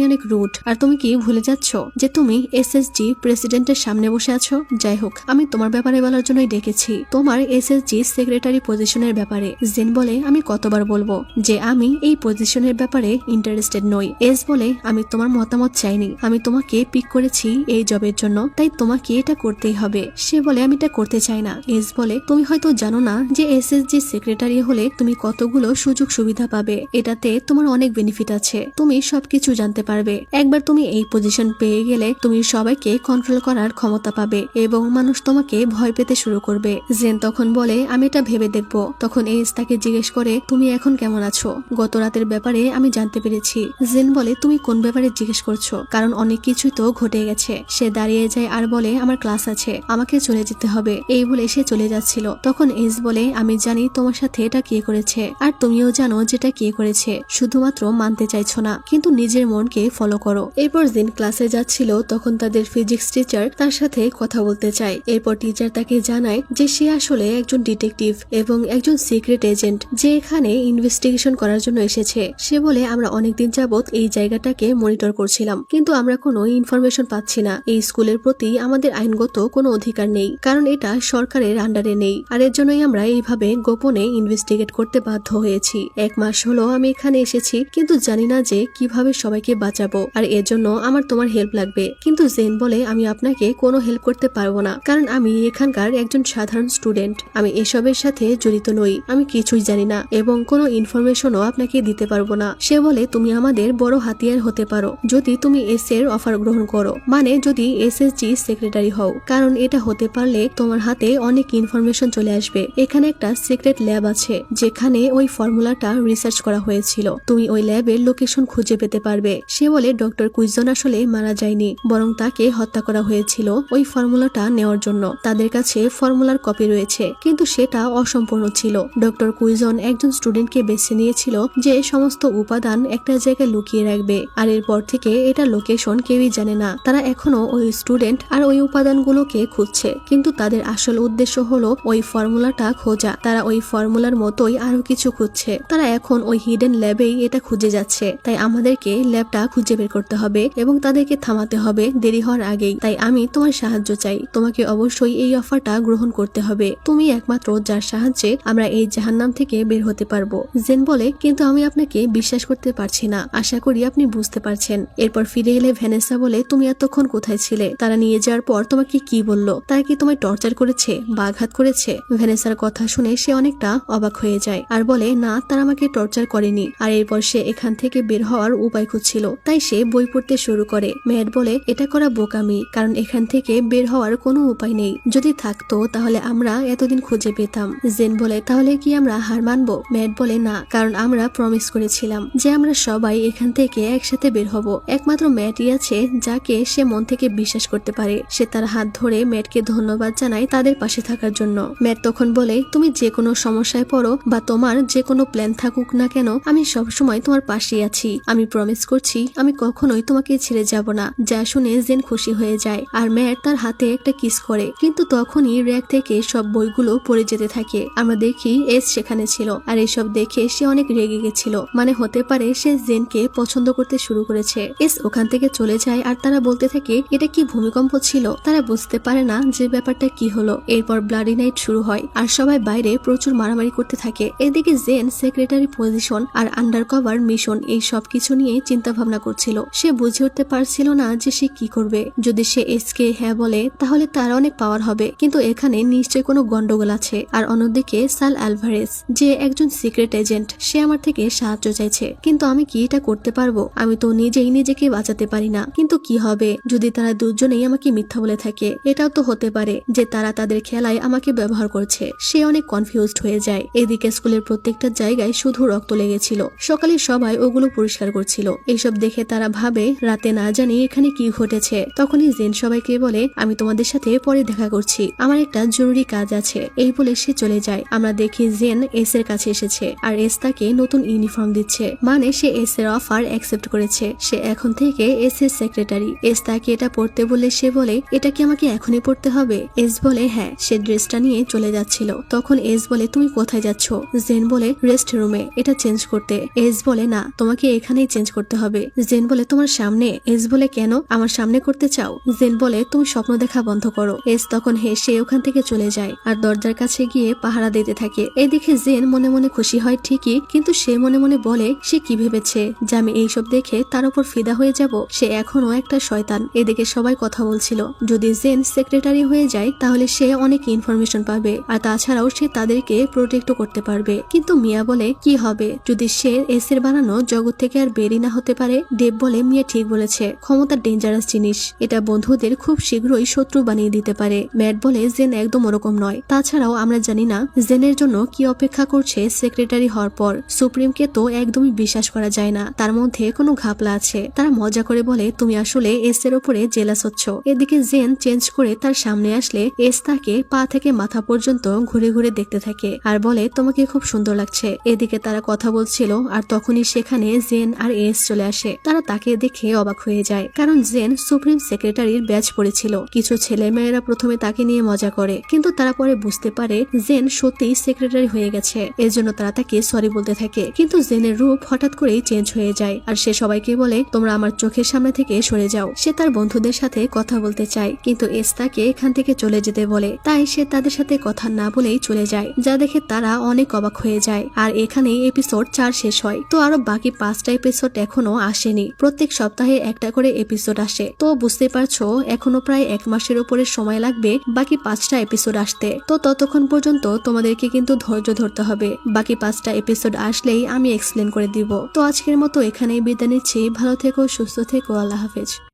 অনেক রুড, আর তুমি কি ভুলে যাচ্ছ যে তুমি এসএসজি প্রেসিডেন্টের সামনে বসে আছো? যাই হোক, আমি তোমার ব্যাপারে বলার জন্যই ডেকেছি, তোমার এসএসজি সেক্রেটারি পজিশনের ব্যাপারে। জেন বলে আমি কতবার বলবো যে আমি এই পজিশনের ব্যাপারে ইন্টারেস্টেড নই। এস বলে আমি তোমার মতামত চাইনি, আমি তোমাকে পিক করেছি এই জবের জন্য, তাই তোমাকে এটা করতেই হবে। সে বলে আমি এটা করতে চাই না। এস বলে তুমি হয়তো জানো না যে এসএসজি সেক্রেটারি হলে তুমি কতগুলো সুযোগ সুবিধা পাবে, এটাতে তোমার অনেক বেনিফিট আছে, তুমি সবকিছু জানতে পারবে। একবার তুমি এই পজিশন পেয়ে গেলে তুমি সবাইকে কন্ট্রোল করার ক্ষমতা পাবে এবং মানুষ তোমাকে ভয় পেতে শুরু করবে। জেন তখন বলে আমি এটা ভেবে দেখবো। তখন এস তাকে জিজ্ঞেস করে তুমি এখন কেমন আছো? গত রাতের ব্যাপারে আমি জানতে পেরেছি। জেন বলে তুমি কোন ব্যাপারে জিজ্ঞেস করছো? কারণ অনেক কিছুই তো ঘটে গেছে। সে দাঁড়িয়ে যায় আর বলে আমার ক্লাস আছে, আমাকে চলে যেতে হবে। এই বলে সে চলে যাচ্ছিল। তখন এস বলে আমি জানি তোমার সাথে এটা কে করেছে আর তুমিও জানো যেটা কে করেছে, শুধুমাত্র মানতে চাইছো না, কিন্তু নিজের মনকে ফলো করো। এরপর জেন ক্লাসে যাচ্ছিল, তখন তাদের ফিজিক্স টিচার তার সাথে কথা বলতে চায়। এরপর টিচার তাকে জানায় যে সে আসলে একজন ডিটেকটিভ এবং একজন সিক্রেট এজেন্ট যে এখানে ইনভেস্টিগেশন করার জন্য এসেছে। সে বলে আমরা অনেকদিন যাবত এই জায়গাটাকে মনিটর করছিলাম, কিন্তু আমরা কোনো ইনফরমেশন পাচ্ছি না। এই স্কুলের প্রতি আমাদের আইনগত কোনো অধিকার নেই, কারণ এটা সরকারের আন্ডারে নেই, আর এর জন্যই আমরা এইভাবে গোপনে ইনভেস্টিগেট করতে বাধ্য হয়েছি। 1 মাস হলো আমি এখানে এসেছি, কিন্তু জানি না যে কিভাবে সবাইকে বাঁচাবো, আর এর জন্য আমার তোমার হেল্প লাগবে। কিন্তু জেন বলে আমি আপনাকে কোনো হেল্প করতে পারবো না, কারণ আমি এখানকার একজন সাধারণ স্টুডেন্ট, আমি এসবের সাথে জড়িত নই, আমি কিছুই জানি না এবং কোনো ইনফরমেশনও আপনাকে দিতে পারবো না। সে বলে তুমি আমাদের বড় হাতিয়ার হতে পারো যদি তুমি এস এর অফার গ্রহণ করো, মানে যদি এসএসজি সেক্রেটারি হও, কারণ এটা হতে পারলে তোমার হাতে অনেক ইনফরমেশন চলে আসবে। এখানে একটা সিক্রেট ল্যাব আছে যেখানে ওই ফর্মুলাটা রিসার্চ করা হয়েছিল, তুমি ওই ল্যাবের লোকেশন খুঁজে পেতে পারবে। সে বলে ডক্টর কুইজন আসলে মারা যায়নি, বরং তাকে হত্যা করা হয়েছিল ওই ফর্মুলাটা নেওয়ার জন্য। তাদের কাছে ফর্মুলার কপি রয়েছে, কিন্তু সেটা অসম্পূর্ণ ছিল। ডক্টর কুইজন একজন স্টুডেন্টকে বেছে নিয়েছিল যে সমস্ত উপাদান একটা জায়গায় লুকিয়ে রাখবে, আর এরপর থেকে এটা লোকেশন কেউই জানে না। তারা এখনো ওই স্টুডেন্ট আর ওই উপাদানগুলোকে খুঁজছে, কিন্তু তাদের আসল উদ্দেশ্য হলো ওই ফর্মুলাটা খোঁজা। তারা ওই ফর্মুলার মতোই আরো কিছু খুঁজছে। তারা এখন ওই হিডেন ল্যাবেই এটা খুঁজে যাচ্ছে, তাই আমাদেরকে ল্যাবটা খুঁজে বের করতে হবে এবং তাদেরকে থামাতে হবে দেরি হওয়ার আগেই। তাই আমি তোমার সাহায্য চাই, তোমাকে অবশ্যই এই অফারটা গ্রহণ করতে হবে, তুমি একমাত্র যার সাহায্যে আমরা এই জাহান্নাম থেকে বের হতে পারবো। জেন বলে কিন্তু আমি আপনাকে বিশ্বাস করতে পারছি না, আশা করি আপনি বুঝতে পারছেন। এরপর ফিরে এলে ভ্যানেসা বলে তুমি এতক্ষণ কোথায় ছিলে? তারা নিয়ে যাওয়ার পর তোমাকে কি বললো? তারা কি তোমায় টর্চার করেছে বা আঘাত করেছে? ভ্যানেসার কথা শুনে সে অনেকটা অবাক হয়ে যায় আর বলে না, তারা আমাকে টর্চার করেনি। আর এরপর সে এখান থেকে বের হওয়ার উপায় খুঁজছিল, তাই সে বই পড়তে শুরু করে। ম্যাট বলে এটা করা বোকামি, কারণ এখান থেকে বের হওয়ার কোনো উপায় নেই, যদি থাকতো তাহলে আমরা এতদিন খুঁজে পেতাম। জেন বলে তাহলে কি আমরা হার মানবো? ম্যাট বলে না, কারণ আমরা প্রমিস করেছিলাম যে আমরা সবাই এখান থেকে একসাথে বের হব। একমাত্র ম্যাটই আছে যাকে সে মন থেকে বিশ্বাস করতে পারে। সে তার হাত ধরে ম্যাটকে ধন্যবাদ জানায় তাদের পাশে থাকার জন্য। ম্যাট তখন বলে তুমি যে কোনো সমস্যায় পড়ো বা তোমার যে কোনো প্ল্যান থাকুক না কেন, আমি সবসময় তোমার পাশেই আছি। আমি প্রমিস করছি আমি কখনোই তোমাকে ছেড়ে যাব না। যা শুনে জেন খুশি হয়ে যায় আর ম্যাট তার হাতে একটা কিস করে, কিন্তু তখনই র্যাক থেকে সব বইগুলো পড়ে যেতে থাকে। আমরা দেখি এস সেখানে ছিল আর এসব দেখে সে অনেক রেগে গেছিল, মানে হতে পারে সে জেনকে পছন্দ করতে শুরু করেছে। এস ওখান থেকে চলে যায় আর তারা বলতে থাকে এটা কি ভূমিকম্প ছিল? তারা বুঝতে পারে না যে ব্যাপারটা কি হলো। হলো। এরপর ব্লাডি নাইট শুরু হয় আর সবাই বাইরে প্রচুর মারামারি করতে থাকে। এদিকে জেন সেক্রেটারি পজিশন আর আন্ডারকভার মিশন এই সবকিছু নিয়ে চিন্তা ভাবনা করছিল। সে বুঝে উঠতে পারছিল না যে সে কি করবে। যদি সে এসকে হ্যাঁ বলে তাহলে তার অনেক পাওয়ার হবে, কিন্তু এখানে নিশ্চয় কোনো গন্ডগোল আছে। আর অন্যদিকে সাল আলভারেজ যে একজন সিক্রেট এজেন্ট, সে আমার থেকে সাহায্য চাইছে, কিন্তু আমি কি এটা করতে পারবো? আমি তো নিজেই নিজেকে বাঁচাতে পারি না। কিন্তু কি হবে যদি তারা দুজনেই আমাকে মিথ্যা বলে থাকে? এটাও তো হতে পারে যে তারা তাদের খেলায় আমাকে ব্যবহার করছে। সে অনেক কনফিউজড হয়ে যায়। এদিকে স্কুলের প্রত্যেকটা জায়গায় শুধু রক্ত লেগেছিল। সকালে সবাই ওগুলো পরিষ্কার করছিল। এইসব দেখে তারা ভাবে রাতে না জানি এখানে কি ঘটেছে। তখনই জেন সবাইকে বলে, আমি তোমাদের সাথে পরে দেখা করছি, আমার একটা জরুরি কাজ আছে। এই বলে সে চলে যায়। আমরা দেখি জেন এস এর কাছে এসেছে আর এস তাকে নতুন ইউনিফর্ম দিচ্ছে, মানে সে এস এর অফার অ্যাকসেপ্ট করেছে। সে এখন থেকে এস এর সেক্রেটারি। এস তাকে এটা পড়তে বললে সে বলে, এটা কি আমাকে এখনই পড়তে হবে? এস বলে হ্যাঁ। সে ড্রেসটা নিয়ে চলে যাচ্ছিল। তখন এস বলে, তুমি কোথায় যাচ্ছ? জেন বলে, রেস্ট রুমে, এটা চেঞ্জ করতে। এস বলে, না, তোমাকে এখানেই চেঞ্জ করতে হবে। জেন বলে, তোমার সামনে? এস বলে, কেন আমার সামনে করতে চাও? জেন বলে, তুমি স্বপ্ন দেখা বন্ধ করো। এস তখন হেসে ওখান থেকে চলে যায় আর দরজার কাছে গিয়ে পাহারা দিতে থাকে। এদিকে জেন মনে মনে খুশি হয় ঠিকই, কিন্তু সে মনে মনে বলে সে কি ভেবেছে যে আমি এইসব দেখে তার উপর ফিদা হয়ে যাব? সে এখনো একটা শয়তান। এদিকে সবাই কথা বলছিল, যদি জেন সেক্রেটারি হয়ে যায় তাহলে সে অনেক ইনফরমেশন পাবে আর তাছাড়াও সে তাদেরকে প্রোটেক্টও করতে পারবে। কিন্তু মিয়া বলে, কি হবে যদি সে এস এর বানানো জগৎ থেকে আর বেরিয়ে না হতে পারে? ডেভ বলে, মিয়া ঠিক বলেছে, ক্ষমতা ডেঞ্জারাস জিনিস, এটা বন্ধুদের খুব শীঘ্রই শত্রু বানিয়ে দিতে পারে। ম্যাট বলে, জেন একদম ওরকম নয়। তাছাড়াও আমরা জানি না জেনের জন্য কি অপেক্ষা করছে সেক্রেটারি হওয়ার পর। সুপ্রিমকে তো একদমই বিশ্বাস করা যায় না, তার মধ্যে কোনো ঘাপলা আছে। তারা মজা করে বলে, তুমি আসলে এস এর উপরে জেলাস হচ্ছ। এদিকে জেন চেঞ্জ করে তার সামনে আসলে এস তাকে পা থেকে মাথা পর্যন্ত ঘুরে ঘুরে দেখতে থাকে আর বলে, তোমাকে খুব সুন্দর লাগছে। এদিকে তারা কথা বলছিল আর তখনই সেখানে জেন আর এস চলে আসে। তারা তাকে দেখে অবাক হয়ে যায়, কারণ জেন সুপ্রিম সেক্রেটারির ব্যাচ পড়েছিল। কিছু ছেলে মেয়েরা প্রথমে তাকে নিয়ে মজা করে, কিন্তু তারা পরে বুঝতে পারে জেন সত্যিই সেক্রেটারি হয়ে গেছে। এজন্য তারা তাকে সরি বলতে থাকে। কিন্তু জেনের রূপ হঠাৎ করেই চেঞ্জ হয়ে যায় আর সে সবাইকে বলে, তোমরা আমার চোখের সামনে থেকে সরে যাও। সে তার বন্ধুদের সাথে কথা বলতে চায়, কিন্তু এস তাকে এখান থেকে চলে যেতে বলে। তাই সে তাদের সাথে কথা না বলেই চলে যায়, যা দেখে তারা অনেক অবাক হয়ে যায়। আর এখানেই এপিসোড 4 শেষ হয়। তো আরো বাকি 5টা এপিসোড এখনো আসেনি। প্রত্যেক সপ্তাহে একটা করে এপিসোড আসে। তো বুঝতে পারছো এখনো প্রায় 1 মাসের উপরে সময় লাগবে বাকি 5টা এপিসোড আসতে। তো ততক্ষণ পর্যন্ত তোমাদেরকে কিন্তু ধৈর্য ধরতে হবে। বাকি 5টা এপিসোড আসলেই আমি এক্সপ্লেন করে দিব। তো আজকের মতো এখানেই বিদায় নিচ্ছি। ভালো থেকো, সুস্থ থেকো, আল্লাহ হাফেজ।